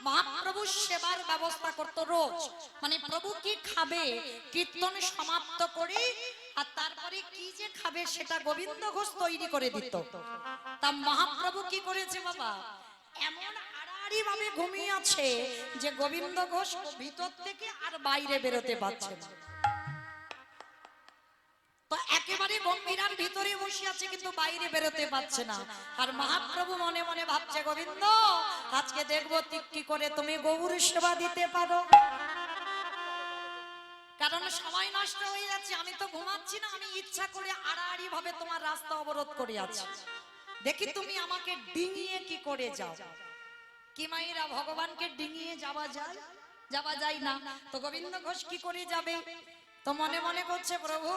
মহাপ্রভু সেবার ব্যবস্থা করতো রোজ, মানে প্রভু কি খাবে কীর্তন সমাপ্ত করে আর তারপরে কি যে খাবে সেটা গোবিন্দ ঘোষ তৈরি করে দিত। তা মহাপ্রভু কি করেছে বাবা, এমন আড়াআড়ি ভাবে ঘুমিয়ে আছে যে গোবিন্দ ঘোষ ভিতর থেকে আর বাইরে বেরোতে পারছে না। তো একেবারে গম্ভীরার ভিতরে বসে আছে কিন্তু বাইরে বেরোতে পারছে না। আর মহাপ্রভু মনে মনে ভাবছে, গোবিন্দ আজকে দেখবো কি করে তুমি গৌর সেবা দিতে পারো। কারণ সময় নষ্ট হয়ে যাচ্ছে, আমি তো ঘুমাচ্ছি না, আমি ইচ্ছা করে আড়াআড়ি ভাবে তোমার রাস্তা অবরোধ করে আছি, দেখি তুমি আমাকে ডিঙিয়ে কি করে যাও। কি মাইরা ভগবানকে ডিঙিয়ে যাওয়া যায়? যাওয়া যায় না। তো গোবিন্দ ঘোষ কি করে যাবে? তো মনে মনে করছে, প্রভু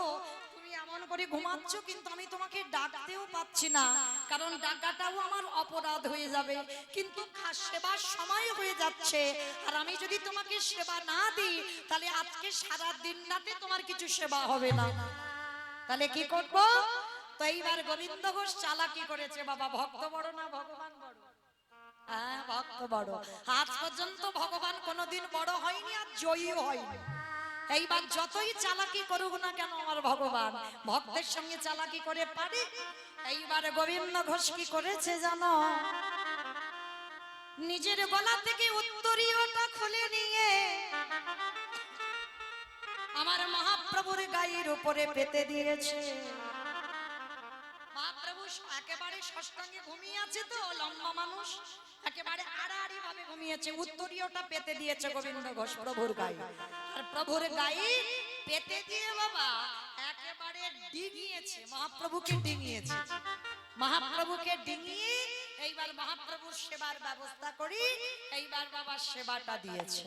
তুমি এমন করে ঘুমাচ্ছ কিন্তু আমি তোমাকে ডাকতেও পাচ্ছি না, কারণ ডাকাটাও আমার অপরাধ হয়ে যাবে। কিন্তু সেবার সময় হয়ে যাচ্ছে, আর আমি যদি তোমাকে সেবা না দিই তাহলে আজকে সারা দিন রাতে তোমার কিছু সেবা হবে না। তাহলে কি করব? তো এইবার গোবিন্দ ঘোষ চালাকি করেছে। বাবা, ভক্ত বড় না ভগবান বড়? হ্যাঁ, ভক্ত বড়। আজ পর্যন্ত ভগবান কোনোদিন বড় হয়নি আর জয়ীও হয়নি। এইবার যতই চালাকি করুক না কেন আমার ভগবান ভক্তের সঙ্গে চালাকি করে পারে। এইবার গোবিন্দ ঘোষ কি করেছে জানো? নিজের গলা থেকে উত্তরীয়টা খুলে নিয়ে আমার মহাপ্রভুর গায়ের উপরে পেতে দিয়েছে। মহাপ্রভু একেবারে ষষ্ঠাঙ্গে ঘুমিয়ে আছে, তো লম্বা মানুষ, একেবারে আড়াআড়ি ভাবে ঘুমিয়েছে, উত্তরীয়টা পেতে দিয়েছে গোবিন্দ ঘোষ প্রভুর গায়ে। আর প্রভুর গায়ে পেতে দিয়ে বাবা একেবারে ডিঙিয়েছে, মহাপ্রভুকে ডিঙিয়েছে। মহাপ্রভুকে ডিঙিয়ে এইবার মহাপ্রভুর সেবার ব্যবস্থা করি, এইবার বাবা সেবাটা দিয়েছে।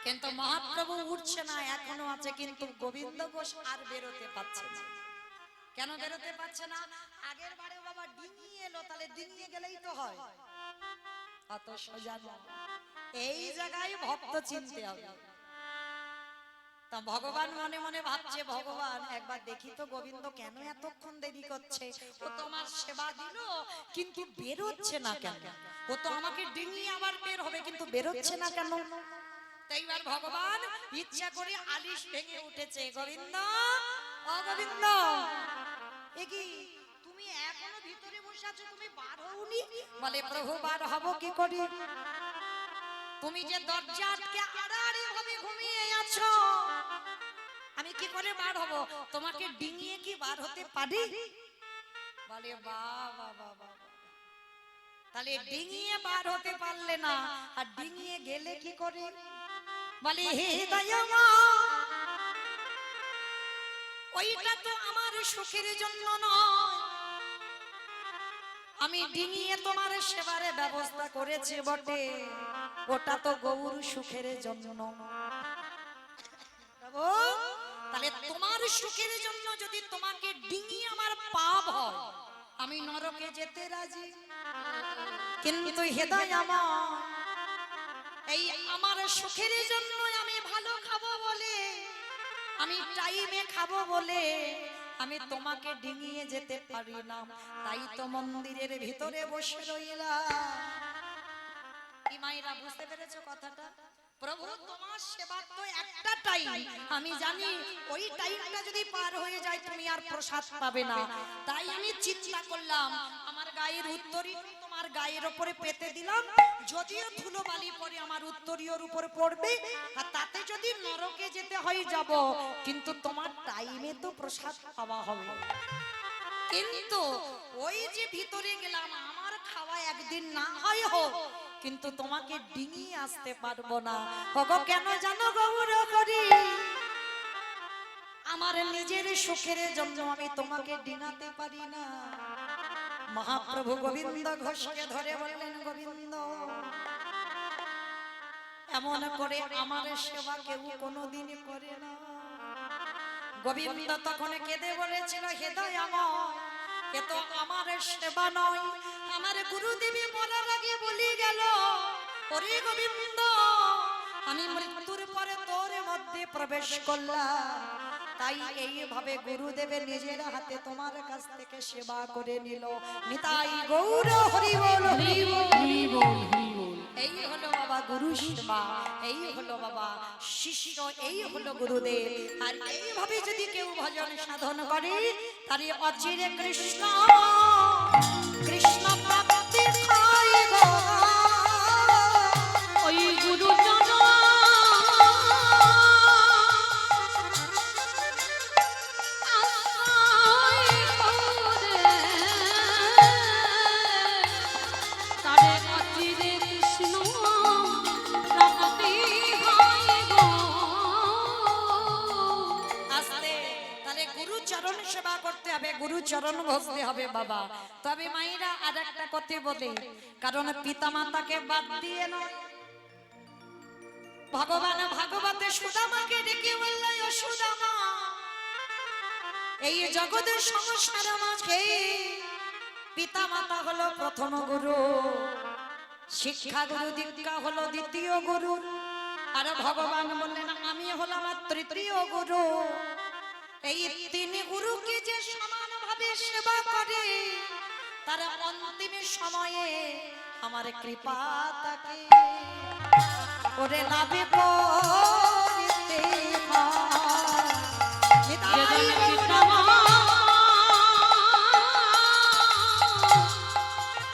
কিন্তু মহাপ্রভু উঠছে না, এখনো আছে, কিন্তু গোবিন্দ ঘোষ আর বেরোতে পারছে না। কেন বেরোতে পারছে না? আগের বারে বাবা ডিঙিয়ে এলো, তাহলে ডিঙিয়ে গেলেই তো হয়, অত সোজা না। এই জায়গায় ভক্ত চিনতে হবে। তা ভগবান মনে মনে ভাবছে, ভগবান একবার দেখি তো গোবিন্দ কেন এতক্ষণ দেরি করছে। ও তো আমার সেবা দিল কিন্তু বেরোচ্ছে না কেন? ও তো আমাকে ডিঙিয়ে আবার বের হবে কিন্তু বেরোচ্ছে না কেন? এইবার ভগবান ইচ্ছা করে আলিশ ভেঙে উঠেছে। গোবিন্দ, ও গোবিন্দ, এ কি তুমি এখনো ভিতরে বসে আছো, তুমি বার হওনি? বলে, প্রভু বার হব কি করে? তুমি যে দরজা আটকে আড়াআড়ি ভাবে ঘুমিয়ে আছো, আমি কি করে বার হব? তোমাকে ডিঙিয়ে কি বার হতে পারি? বলে, বাবা বাবা, তাহলে ডিঙিয়ে বার হতে পারলে না, আর ডিঙিয়ে গেলে কি করে? বলে, হে দয়ামা, ওইটা তো আমার সুখের জন্য নয়, আমি ডিঙিয়ে তোমার সেবার ব্যবস্থা করেছি বটে, ওটা তো গৌর সুখের জন্য। তাহলে তোমার সুখের জন্য যদি তোমাকে ডিঙিয়ে আমার পাপ হয়, আমি নরকে যেতে রাজি। কিন্তু হৃদয় আমার, এই আমার সুখের জন্য আমি ভালো খাবো বলে, আমি টাইমে খাবো বলে আমি তোমাকে ডিঙিয়ে যেতে পারি না, তাই তো মন্দিরের ভিতরে বসে রইলাম। কি মায়েরা, বুঝতে পেরেছো কথাটা? প্রভু তোমার সেবা তো একটা টাইম, আমি জানি ওই টাইমটা যদি পার হয়ে যায় তুমি আর প্রসাদ পাবে না, তাই আমি চিন্তা করলাম আমার গায়ের উত্তরীয় তোমার গায়ের উপরে পেতে দিলাম, যদিও ধুলোবালি পরে আমার উত্তরীয়র উপরে পড়বে, আর তাতে যদি নরকে যেতে হয় যাব, কিন্তু তোমার টাইমে তো প্রসাদ খাওয়া হবে। কিন্তু ওই যে ভিতরে গেলাম, আমার খাওয়া একদিন না হয় হোক, কিন্তু তোমাকে ডিঙিয়ে আসতে পারবো না। ওগো কেন জানো গৌর করি, আমার নিজের সুখের জন্য আমি তোমাকে ডিঙাতে পারি না। মহাপ্রভু গোবিন্দ ঘোষকে ধরে বললেন, গোবিন্দ এমন করে আমার সেবা কেউ কোনোদিন করে না। গোবিন্দ তখন কেঁদে বলেছিল, হৃদয় আমার, এ তো আমার সেবা নয়, আমার গুরুদেবী মরার আগে বলি গেল, ওরে গোবিন্দ আমি মৃত্যুর পরে তোর মধ্যে প্রবেশ করলাম, তাই এইভাবে গুরুদেবের নিজের হাতে তোমার কাছ থেকে সেবা করে নিল। নিতাই গৌর হরি বল, হরি বল, হরি বল, হরি বল। এই হলো বাবা গুরু সেবা, এই হলো বাবা শিষ্য, এই হলো গুরুদেব। আর এইভাবে যদি কেউ ভজন সাধন করে, তার অচিরে কৃষ্ণ কৃষ্ণ প্রাপ্তি হয় গো। ওই গুরুজন গুরু চরণ ভজতে হবে বাবা। তবে মায়েরা আর একটা কথা বলে, কারণ পিতা মাতাকে বাদ দিয়ে নয়, ভগবান ভাগবতে সুদামাকে ডেকে বললেন, ও সুদামা, এই জগতের সংসার মাঝে পিতা মাতা হলো প্রথম গুরু, শিক্ষা গুরু দীক্ষা হলো দ্বিতীয় গুরু, আর ভগবান বললেন আমি হলাম তৃতীয় গুরু। এই তিন গুরুকে যে সমানভাবে সেবা করে তার অন্তিম সময়ে আমার কৃপা তাকে ওরে লাভে করিতে হয়। নিতাই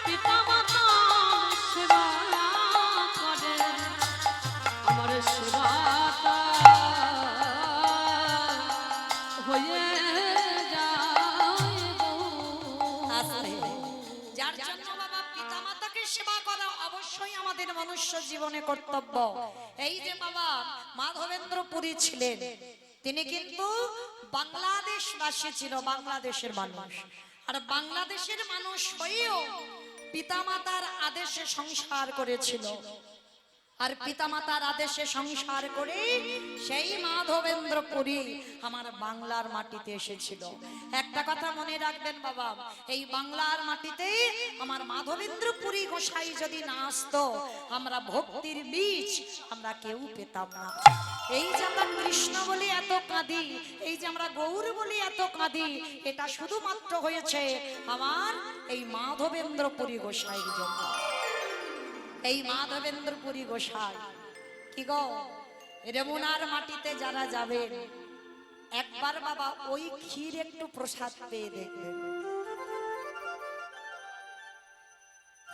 পিতামাতা সেবা করে, আমার সেবাটা হয়ে যায় গো। আসলে যার জন্য বাবা পিতামাতাকে সেবা করা অবশ্যই আমাদের মনুষ্য জীবনে কর্তব্য। এই যে বাবা মাধবেন্দ্র পুরী ছিলেন, তিনি কিন্তু বাংলাদেশ বাসী ছিল, বাংলাদেশের মানুষ। আর বাংলাদেশের মানুষ হয়েও পিতামাতার আদেশে সংসার করেছিল, আর পিতামাতার আদেশে সংসার করে সেই মাধবেন্দ্র পুরী আমার বাংলার মাটিতে এসেছিল। একটা কথা মনে রাখবেন বাবা, এই বাংলার মাটিতে আমার মাধবেন্দ্র পুরী গোসাই যদি না আসতো, আমরা ভক্তির বীজ আমরা কেউ পেতাম না। এই যে আমরা কৃষ্ণ বলি এত কাঁদি, এই যে আমরা গৌর বলি এত কাঁদি, এটা শুধুমাত্র হয়েছে আমার এই মাধবেন্দ্র পুরী গোসাইয়ের জন্য। এই মাধবেন্দ্র পুরী গোসাই কি গো, রেমুনার মাটিতে যারা যাবেন একবার বাবা ওই ক্ষীর একটু প্রসাদ পেয়ে দেখবেন।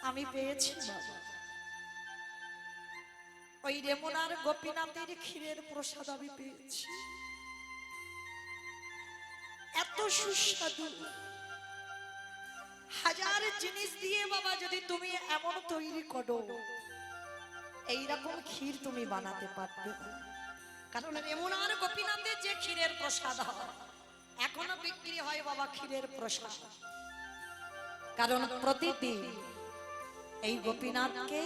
আমি পেয়েছি বাবা, ওই রেমুনার গোপীনাথের ক্ষীরের প্রসাদ আমি পেয়েছি, এত সুস্বাদু। হাজার জিনিস দিয়ে বাবা যদি তুমি এমন তৈরি করো, এইরকম ক্ষীর তুমি বানাতে পারবে না। কারণ রেমুনার গোপীনাথের যে ক্ষীরের প্রসাদ হয়, এখনো বিক্রি হয় বাবা ক্ষীরের প্রসাদ। কারণ প্রতিদিন এই গোপীনাথকে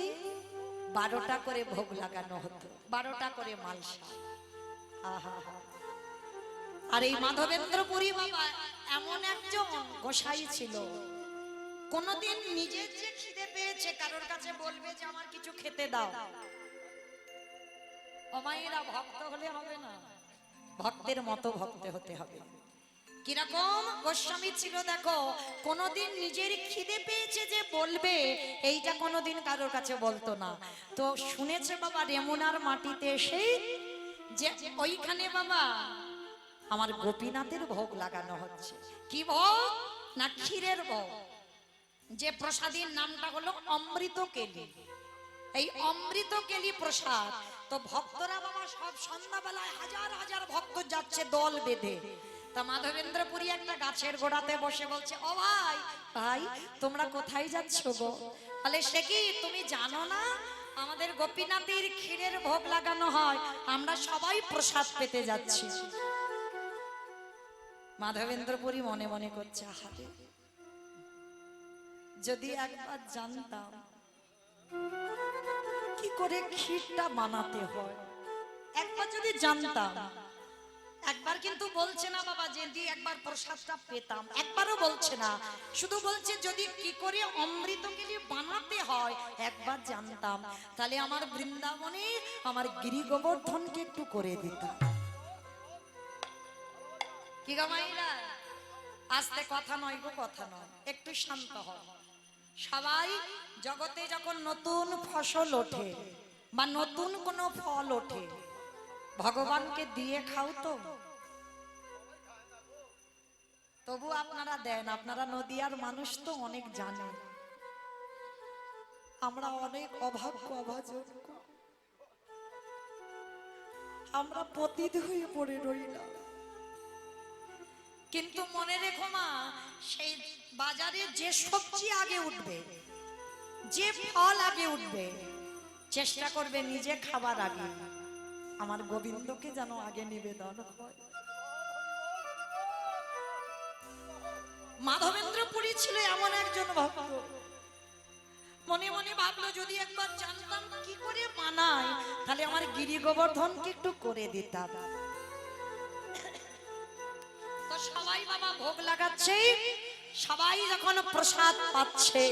12টা করে ভোগ লাগানো হতো, 12টা করে মালসা। আহা, আর এই মাধবেন্দ্র পুরী বাবা এমন একজন গোসাই ছিল, কোনদিন নিজের যে খিদে পেয়েছে কারোর কাছে বলবে যে আমার কিছু খেতে দাও। অমায়েরা ভক্ত হলে হবে না, ভক্তের মতো ভক্ত হতে হবে। কিরকম গোস্বামী ছিল দেখো, কোনদিন নিজের খিদে পেয়েছে যে বলবে, এইটা কোনদিন কারোর কাছে বলতো না। তো শুনেছে বাবা রেমুনার মাটিতে এসে যে ওইখানে বাবা আমার গোপীনাথের ভোগ লাগানো হচ্ছে। কি ভোগ না, ক্ষীরের ভোগ। যে প্রসাদের নামটা হলো অমৃত কেলি। এই অমৃত কেলি প্রসাদ। তো ভক্তরা বাবা সব সন্ধ্যাবেলায় হাজার হাজার ভক্ত যাচ্ছে দল বেঁধে। তা মাধবেন্দ্র পুরী একটা গাছের গোড়াতে বসে বলছে, ও ভাই ভাই তোমরা কোথায় যাচ্ছ গো? বলে সে কি তুমি জানো না আমাদের গোপীনাথের ক্ষীরের ভোগ লাগানো হয়, আমরা সবাই প্রসাদ পেতে যাচ্ছি। মাধবেন্দ্র পুরী মনে মনে করছে, আহারে যদি একবার জানতাম কি করে ক্ষীরটা বানাতে হয়, একবার যদি জানতাম। একবার কিন্তু বলছে না বাবা যদি একবার প্রসাদটা পেতাম, একবারও বলছে না, শুধু বলছে যদি কি করে অমৃত কেলি বানাতে হয় একবার জানতাম, তাহলে আমার বৃন্দাবনে আমার গিরি গোবর্ধনকে একটু করে দিতাম। কি গো মাইরা, আস্তে কথা নয় গো, কথা নয়, একটু শান্ত হও। সবাই জগতে যখন নতুন ফসল ওঠে বা নতুন কোনো ফল ওঠে, ভগবানকে দিয়ে খাও তো, তবু আপনারা দেন। আপনারা নদিয়ার মানুষ তো অনেক জানেন, আমরা অনেক অভাগ্য অভাজন, আমরা পতিত হয়ে পড়ে রইলাম। কিন্তু মনে রেখো মা, সেই বাজারে যে সবজি আগে উঠবে, যে ফল আগে উঠবে, চেষ্টা করবে নিজে খাবার আগে আমার গোবিন্দকে যেন আগে নিবেদন হয়। মাধবেন্দ্র পুরী ছিল এমন একজন ভক্ত, মনে মনে ভাবলো যদি একবার জানতাম কি করে বানায় তাহলে আমার গিরি গোবর্ধনকে একটু করে দিতাম। তো সবাই বাবা ভোগ লাগাচ্ছে, সবাই যখন প্রসাদ পাচ্ছে,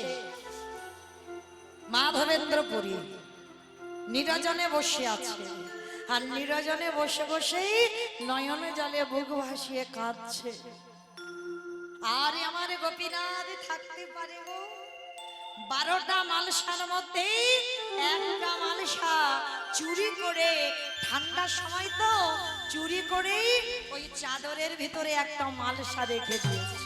মাধবেন্দ্র পুরী নিরজনে বসে আছে, আর নিরজনে বসে বসেই নয়নে জলে বুক ভাসিয়ে কাঁদছে। আর আমার গোপীনাথ থাকতে পারে গো, 12টা মালসার মধ্যে একটা মালসা চুরি করে, ঠান্ডার সময় তো চুরি করে ওই চাদরের ভিতরে একটা মালসা রেখে দিয়েছে।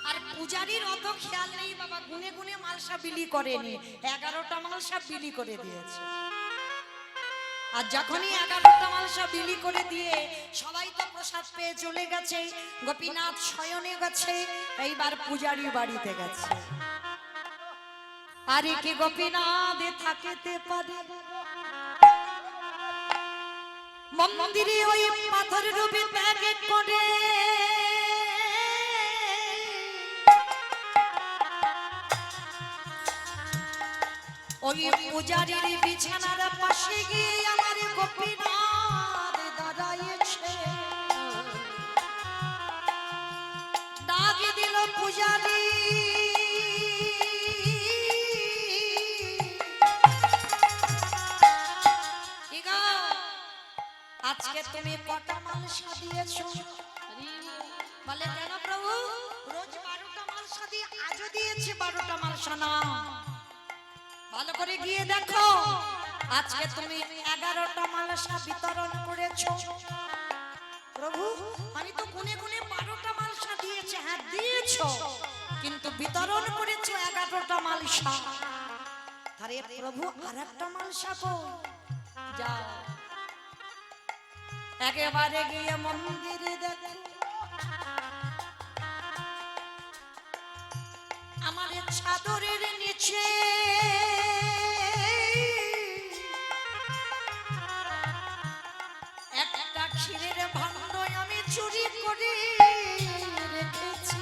আর পূজারীর অত খেয়াল নেই বাবা, গুনে গুনে মালসা বিলি করেনি, 11টা মালসা বিলি করে দিয়েছে। আর যখনই 11টা মালসা বিলি করে দিয়ে সবাই তো প্রসাদ পেয়ে চলে গেছে, গোপীনাথ শয়নে গেছে, এইবার পূজারী বাড়িতে গেছে। আরে কি গোপীনাথ থাকিতে পারে মন্দিরে ওই পাথর রূপে ত্যাগ করে, ওই পূজারীর বিছানার পাশে গিয়ে আমার গোপীনাথ দাঁড়াইছে। ডাক দিল পূজারী, আজকে তুমি কটা মালসা দিয়েছো? বলে কেন প্রভু, রোজ 12টা মালসা দিয়ে আজও দিয়েছি 12টা মালসা না। ভালো করে গিয়ে দেখো, আজকে তুমি 11টা মালসা বিতরণ করেছো। প্রভু আমি তো গুনে গুনে 12টা মালসা দিয়েছি। হ্যাঁ দিয়েছো, কিন্তু বিতরণ করেছো 11টা মালসা। আরে প্রভু আরেকটা মালসা কো? যাও একেবারে গিয়ে মন্দিরে দেখো, আমার চাদরের নিচে একটা ক্ষীরের ভাণ্ড আমি চুরি করে রেখেছি।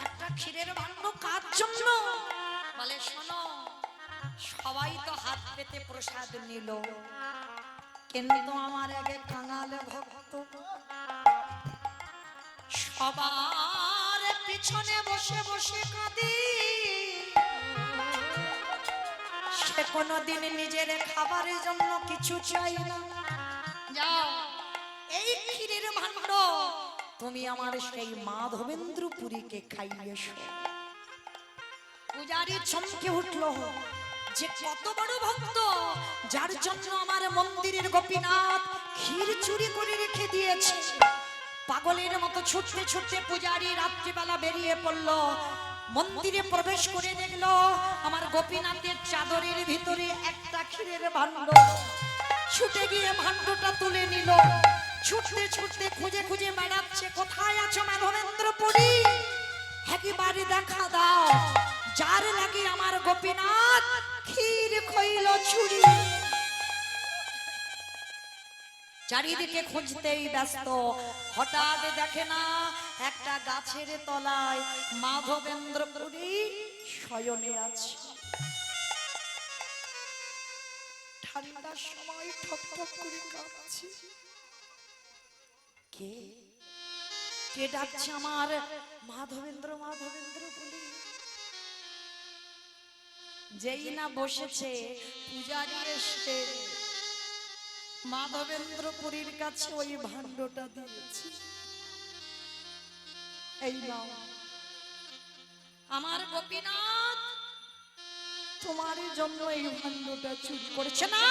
একটা ক্ষীরের ভাণ্ড কার জন্য? বলে শোনো, সবাই তো হাত পেতে প্রসাদ নিল, কিন্তু আমার আগে কাঙালে ভক্ত সবার পিছনে বসে বসে কাঁদি, সে কোনোদিন নিজের খাবারের জন্য কিছু চাই না। যাও এই ক্ষীরের ভাণ্ড তুমি আমার সেই মাধবেন্দ্র পুরীকে খাইয়েছো। পূজারী চমকে উঠলো যে কত বড় ভক্ত, যার জন্য আমার মন্দিরের গোপীনাথ ক্ষীর চুরি করে রেখে দিয়েছে। পাগলের মতো ছুটতে ছুটতে পূজারী রাত্রিবেলা বেরিয়ে পড়লো, মন্দিরে প্রবেশ করে দেখলো আমার গোপীনাথের চাদরের ভিতরে একটা ক্ষীরের ভাণ্ড। ছুটে গিয়ে ভাণ্ডটা তুলে নিল, ছুটতে ছুটতে খুঁজে খুঁজে বেড়াচ্ছে, কোথায় আছো মাধবেন্দ্র পুরী, একেবারে দেখা দাও, যার লাগে আমার গোপীনাথ ক্ষীর খইল চুরি। চারিদিকে খুঁজতেই ব্যস্ত, হঠাৎ দেখে না একটা গাছের তলায় মাধবেন্দ্র পুরী শয়নে আছে। ঠান্ডার সময় ঠক ঠক করে কাঁপছে। কে কে ডাকছে আমার মাধবেন্দ্র মাধবেন্দ্র বলে? যেই না বসেছে পূজারী এসে মাধবেন্দ্র পুরীর কাছে ওই ভাণ্ডটা দিয়েছে। এই নাও আমার গোপীনাথ তোমার জন্য এই ভাণ্ডটা চুরি করেছে। না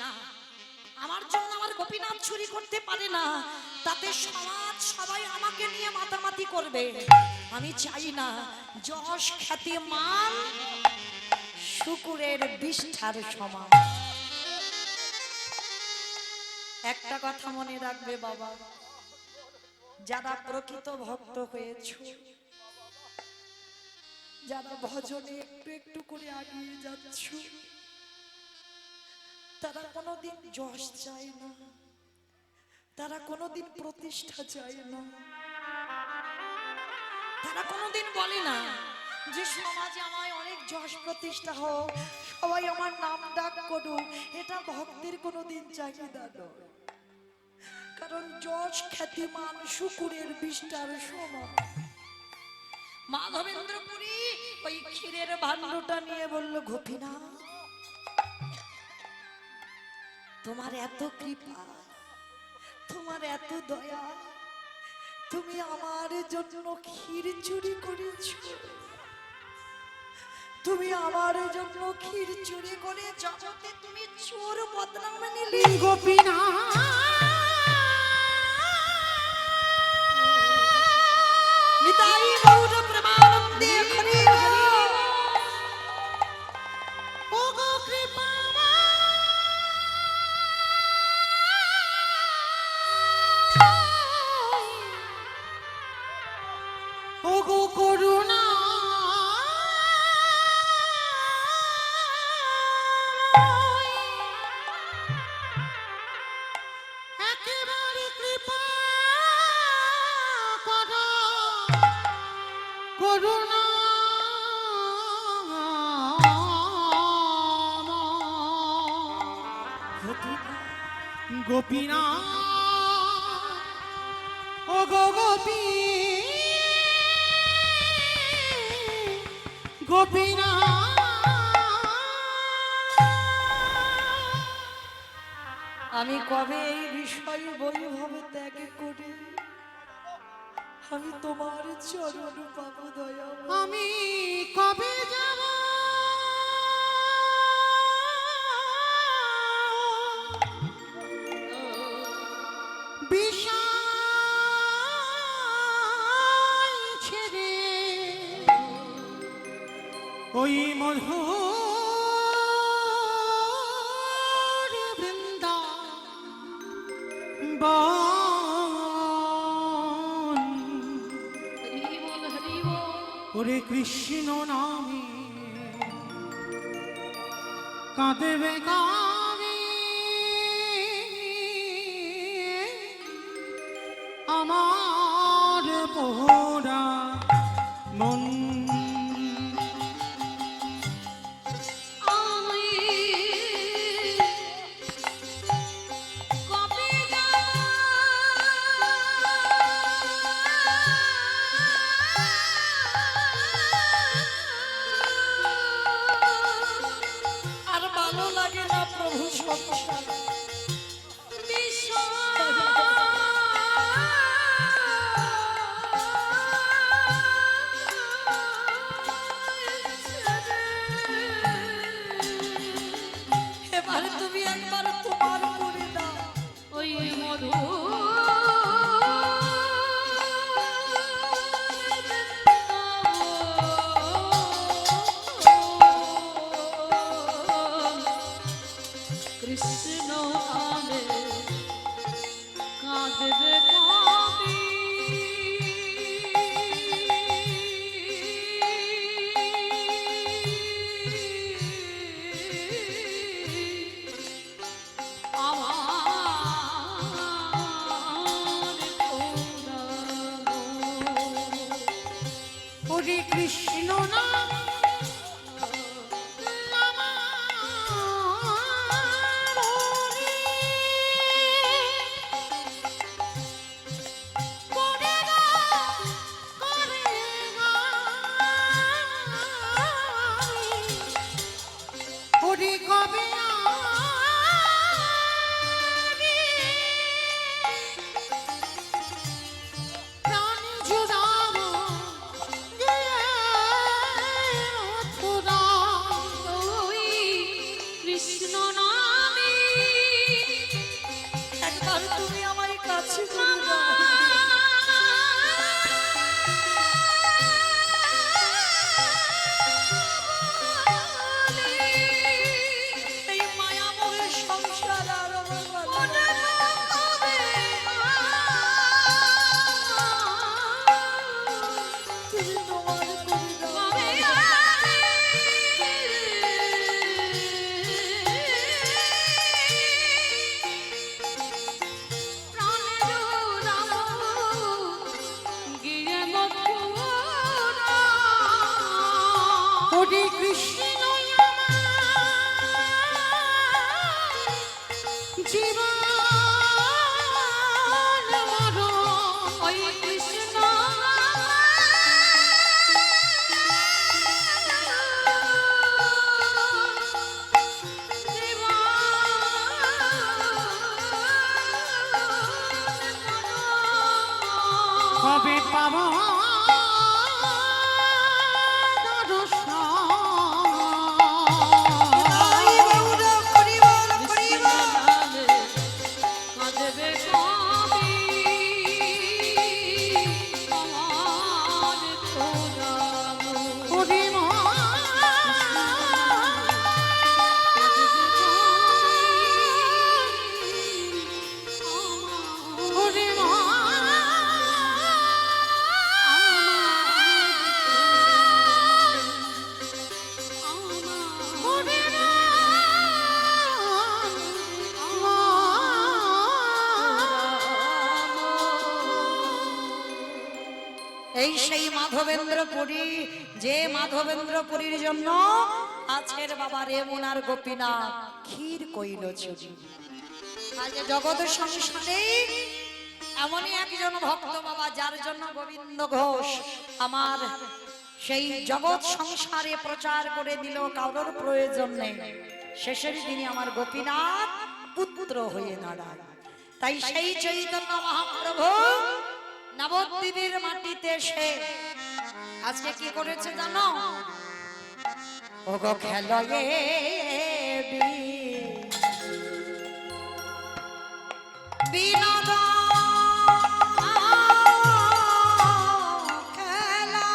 না, আমার জন্য আমার গোপীনাথ চুরি করতে পারে না, তাতে সমাজ সবাই আমাকে নিয়ে মাতামাতি করবে। আমি চাই না, যশ খ্যাতি মান শুকুরের বিষ্ঠার সমান। একটা কথা মনে রাখবে বাবা, যারা প্রকৃত ভক্ত হয়েছ, যারা ভজনে একটু একটু করে এগিয়ে যাচ্ছ, তারা কোনোদিন যশ চায় না, তারা কোনোদিন প্রতিষ্ঠা চায় না, তারা কোনোদিন বলে না যে সমাজে আমায় অনেক যশ প্রতিষ্ঠা হোক, সবাই আমার নাম ডাক করুক। এটা ভক্তের কোনোদিন চাহিদা নয়, কারণ যশ খ্যাতিমান শুকুরের বিষ্ঠার সমান। মাধবেন্দ্রপুরী ওই ক্ষীরের ভাণ্ডটা নিয়ে বলল, গোপীনাথ তোমার এত কৃপা, তোমার এত দয়া, তুমি আমার জন্য ক্ষীর চুরি করেছ, তুমি আমার জন্য ক্ষীর চুরি করে জগতে তুমি চোর বদনাম নিলে। গোপীনাথ নিতাই গৌর প্রেমানন্দে হরি হরি। ও গো কৃপা ও গো করুণা একেবারে কৃপা করো করুণা গোপীনা ও গো গোপী গোপীনা আমি কবে এই বিষয় বৈভবে ত্যাগ করে আমি তোমার চরণ পাবো দয়া। আমি কবে যাব বিষয় ছেড়ে ওই মধুর বৃন্দাবন হরি বল হরি বল। ওরে কৃষ্ণ নামে কাঁদবে কামে আমার পোড়া মন। আমি কবে যাব আর ভালো লাগে না প্রভু সংসার। এবারে তুমি একবার তোমার করে দাও। ওই মধু কৃষ্ণ নামে কাঁদবে কবি ওরে কৃষ্ণ নাম ওরে কবে প্রাণ জুড়াবো মাধবেন্দ্রপুরী, যে মাধবেন্দ্রপুরীর জন্য আজকের বাবা রেমুনার গোপীনাথ ক্ষীর কইল চুরি। আজ জগৎ সংসারে এমনই একজন ভক্ত বাবা, যার জন্য গোবিন্দ ঘোষ আমার সেই জগৎ সংসারে প্রচার করে দিল, কারোর প্রয়োজন নেই। শেষের দিনে আমার গোপীনাথ পুত্র হয়ে দাঁড়ায়। তাই সেই চৈতন্য মহাপ্রভু নবদ্বীপের মাটিতে সে আজকে কি করেছে জানো? ওগো খেলয়ে বিনোদ খেলা।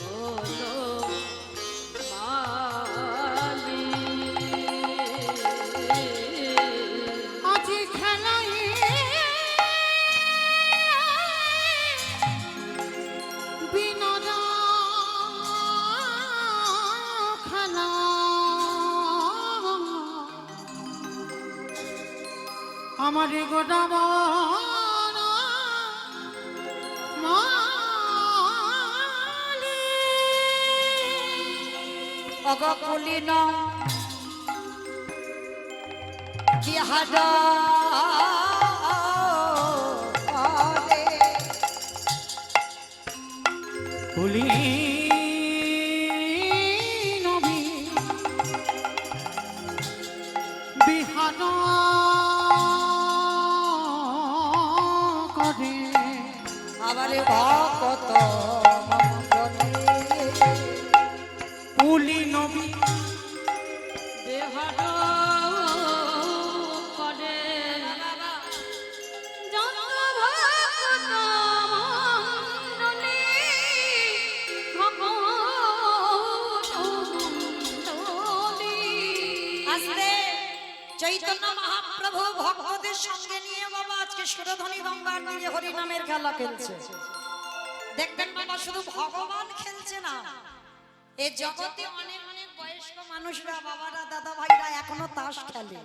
বলো মালি আজি খেলাই বিনোদ খেলা আমারে গোদাম ওগো কুলিন কি হাডা কুলি নবী বিহান করে আবারে ভকত কুলি নবী দেহার করে যত ভক্ত মণ্ডলী ভগবতী। আজকে চৈতন্য মহাপ্রভু ভক্তদের সঙ্গে নিয়ে বাবা আজকে সুরধ্বনি গঙ্গার তীরে হরিনামের খেলা খেলছে। দেখবেন বাবা শুধু ভগবান খেলছে না, এই জগতে অনেক অনেক বয়স্ক মানুষরা, বাবারা, দাদা ভাইরা এখনো তাস খেলে।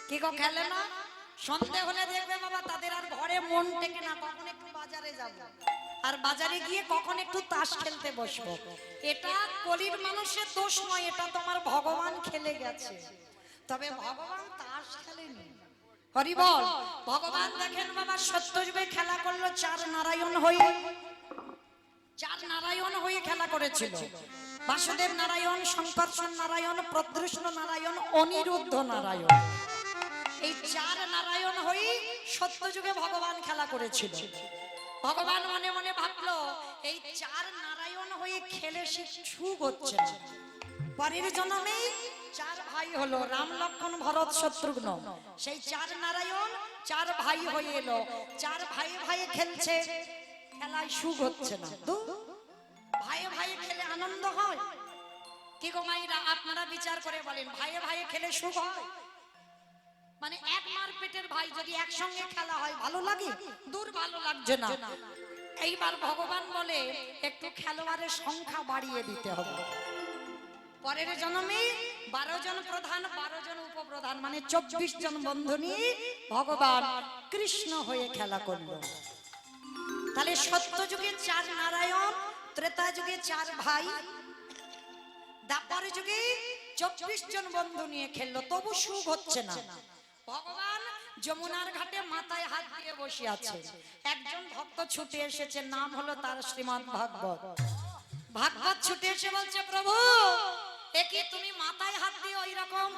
কি গো খেলে না? সন্ধে হলে দেখবে বাবা তাদের আর ঘরে মন টেকে না, কখন একটু বাজারে যাব, আর বাজারে গিয়ে কখন একটু তাস খেলতে বসবো। এটা কলির মানুষের দোষ নয়, এটা তোমার ভগবান খেলে গেছে। তবে ভগবান তাস খেলেনি। হরি বল। ভগবান দেখেন বাবা সত্যযুগে খেলা করলো চার নারায়ণ হয়ে, চার নারায়ণ হয়ে খেলা করেছিল। বাসুদেব নারায়ণ, শঙ্কর্ষণ নারায়ণ, প্রদ্যুষ্ণ নারায়ণ, অনিরুদ্ধ নারায়ণ। এই চার নারায়ণ হয়ে সত্যযুগে ভগবান খেলা করেছিল। ভগবান মনে মনে ভাবলো এই চার নারায়ণ হয়ে খেলে সে সুখ হচ্ছে না। পরের জন্মে চার ভাই হলো, রাম লক্ষ্মণ ভরত শত্রুঘ্ন। সেই চার নারায়ণ চার ভাই হয়ে এলো, চার ভাই ভাই খেলছে, খেলায় সুখ হচ্ছে না। ভাই ভাই খেলে আনন্দ হয়? কি গো মাইরা আপনারা বিচার করে বলেন, ভাই ভাই খেলে সুখ হয়? মানে এক মার পেটের ভাই যদি একসঙ্গে খেলা হয় ভালো লাগে? দূর ভালো লাগছে না। এইবার ভগবান বলে একটু খেলোয়াড়ের সংখ্যা বাড়িয়ে দিতে হবে। পরের জন্মে 12 জন প্রধান, 12 জন উপপ্রধান, মানে 24 জন বন্ধু নিয়ে ভগবান কৃষ্ণ হয়ে খেলা করলো। তাহলে সত্য যুগে চার নারায়ণ, ত্রেতা যুগে চার ভাই, দ্বাপর যুগে 24 জন বন্ধু নিয়ে খেললো, তবু সুখ হচ্ছে না। ভগবান যমুনার ঘাটে মাথায় হাত দিয়ে বসে আছে। একজন ভক্ত ছুটে এসেছে, নাম হলো তার শ্রীমদ ভাগবত। ভাগবত ছুটে এসে বলছে, প্রভু একে তুমি মাথায় হাত দিয়ে ওই রকম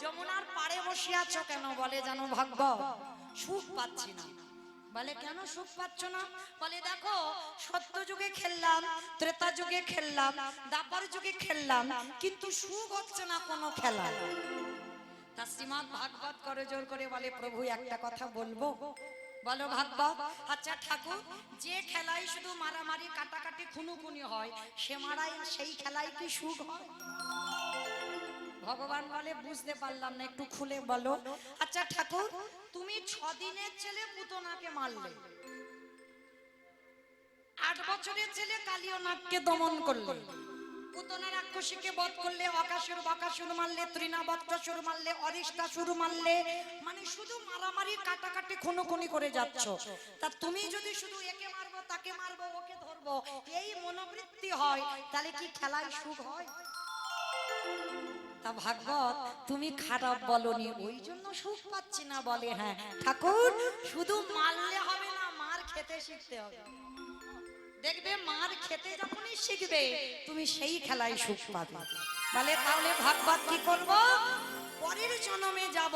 যমুনার পাড়ে বসে আছো কেন? বলে জানো ভাগবত সুখ পাচ্ছি না। বলে কেন সুখ পাচ্ছ না? বলে দেখো সত্য যুগে খেললাম, ত্রেতা যুগে খেললাম, দ্বাপর যুগে খেললাম, কিন্তু সুখ হচ্ছে না কোনো খেলা। তা শ্রীমদ ভাগবত করে জোর করে বলে, প্রভু একটা কথা বলবো? বলো ভাগবত। আচ্ছা ঠাকুর, যে খেলায় শুধু মারামারি কাটাকাটি খুনোখুনি হয়, সেই খেলায় কি সুখ হয়? ভগবান বলে বুঝতে পারলাম না, একটু খুলে বলো। আচ্ছা ঠাকুর, তুমি 6 দিনের ছেলে পুতনাকে মারলে, 8 বছরের ছেলে কালিয় নাগকে দমন করলে, পুতনা রাক্ষসীকে বধ করলে, অকাসুর বাকাসুর মারলে, তৃণাবত্তাসুর মারলে, অরিষ্টাসুর মারলে, মানে শুধু মারামারি কাটাকাটি খুনোখুনি করে যাচ্ছ। তা তুমি যদি শুধু একে মারবো তাকে মারবো ওকে ধরবো এই মনোবৃত্তি হয়, তাহলে কি খেলায় সুখ হয়? তা ভাগবত তুমি খারাপ বলনি, ওই জন্য সুখ পাচ্ছি না বলে। হ্যাঁ ঠাকুর, শুধু মারলে হবে না, মার খেতে শিখতে হবে। দেখবে মার খেতে যখনই শিখবে তুমি সেই খেলায় সুখ পাবে। বলে তাহলে ভাগবত কি করব? পরের জন্মে যাব,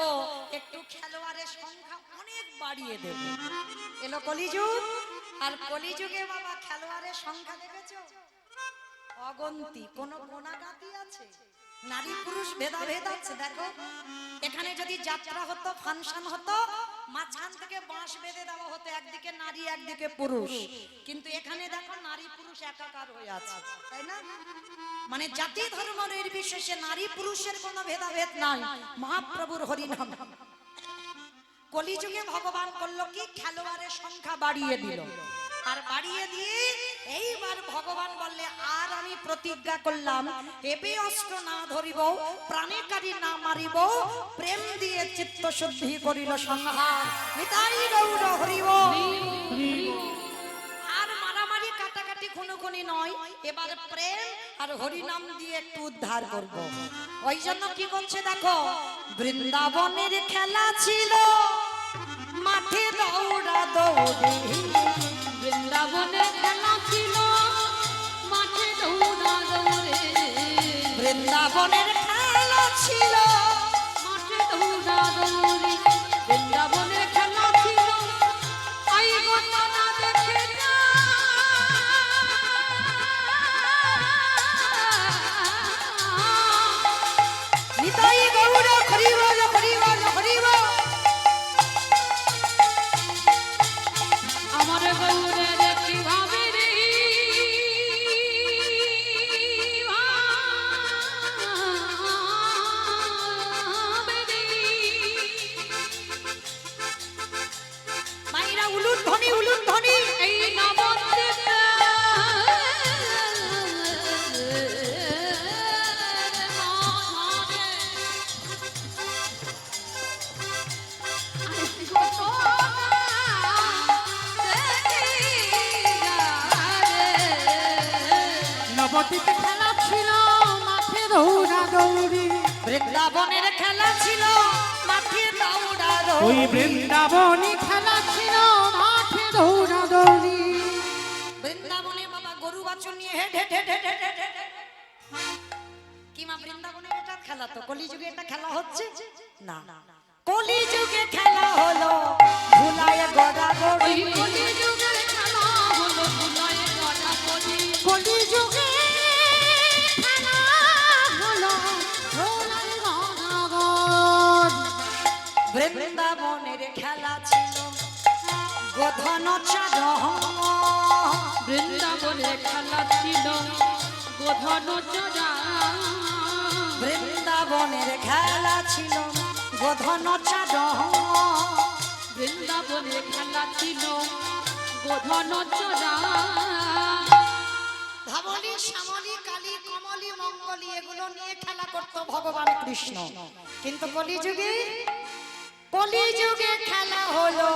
একটু খেলোয়াড়ের সংখ্যা অনেক বাড়িয়ে দেব। এলো কলিযুগ, আর কলিযুগে বাবা খেলোয়াড়ের সংখ্যা দেখেছো অগন্তি, কোন গোনাগাতি আছে? নারী পুরুষ ভেদাভেদ আছে। দেখো এখানে যদি যাত্রা হতো, ফাংশন হতো, মাঝখান থেকে বাঁশ বেঁধে দেওয়া হতো, একদিকে নারী একদিকে পুরুষ, কিন্তু এখানে দেখো নারী পুরুষ একাকার হয়ে আছে, তাই না? মানে জাতি ধর্ম নির্বিশেষে নারী পুরুষের কোনো ভেদাভেদ নাই মহাপ্রভুর হরিনাম। কলিযুগে ভগবান করলো কি? খেলোয়াড়ের সংখ্যা বাড়িয়ে দিল। আর বাড়িয়ে দিয়ে এইবার ভগবান বললে, আর আমি প্রতিজ্ঞা করলাম, এবে অস্ত্র না ধরিব, প্রাণীকারী না মারিব, প্রেম দিয়ে চিত্ত শুদ্ধি করিল সংহার। নিতাই গৌর হরিব। আর মারামারি কাটাকাটি খুনোখুনি নয়, এবার প্রেম আর হরিনাম দিয়ে একটু উদ্ধার করব। ওই জন্য কি বলছে দেখো, বৃন্দাবনের খেলা ছিল মাঠে দৌড়া দৌড়ি, বৃন্দাবনে খেলা ছিল মাঠে দৌড়া দৌড়ে, বৃন্দাবনের খেলা ছিল মাঠে দৌড়া দৌড়ে, বৃন্দাবনে খেলা ছিল আই ঘটনা দেখে যা। নিতাই গৌর হরিব হরিব হরিব। আমার গৌরের কিভাবে রে মাইরা উলুন ধ্বনি উলুন ধ্বনি। এই নবদ্বীপ নবদ্বীপে খেলা ছিল মাঠে দৌড়া দৌড়ি, বৃন্দাবনের খেলা ছিল মাঠে দৌড়া ওই দৌড়ি। বৃন্দাবনী খেলা ছিল মাঠে দৌড়া দৌড়ি। বৃন্দাবনে বাবা গরু বাছুর নিয়ে head head head head head head. কি মা বৃন্দাবনে এটা খেলা? তো কলিযুগে এটা খেলা হচ্ছে না। কলিযুগে খেলা হলো ভুলায় গড়া ওই গড়ি। কলিযুগের খেলা হলো ভুলায় গড়া গড়ি, কলিযুগে খেলা হলো ভোলার গণগণ। বৃন্দাবনের খেলা ছিল গোধন চারণ। বৃন্দাবনের খেলা ছিল গোধন চড়া, বৃন্দাবনের খেলা ছিল গোধন চারণ। বৃন্দাবনের খেলা ছিল গোধন চড়া। ধাবলি শ্যামলি কালী কমলি মঙ্গলি এগুলো নিয়ে খেলা করতো ভগবান কৃষ্ণ। কিন্তু কলিযুগে খেলা হলো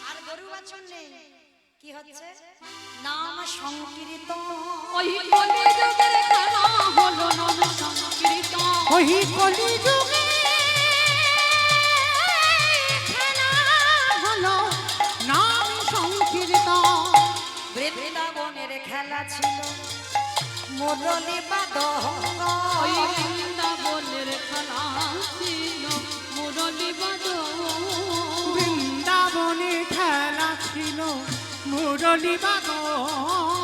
আর গরু বাছুর নেই, কি হচ্ছে? নাম সংকীর্তন। ওই কলিযুগের খেলা হলো নাম সংকীর্তন, ওই কলিযুগে খেলা হলো নাম সংকীর্তন। বৃন্দাবনের খেলা ছিল মুরলি বাদন। ওই বৃন্দাবনের খেলা ছিল মুরলি বাদন, বৃন্দাবনে খেলা ছিল মুরলি বাদন।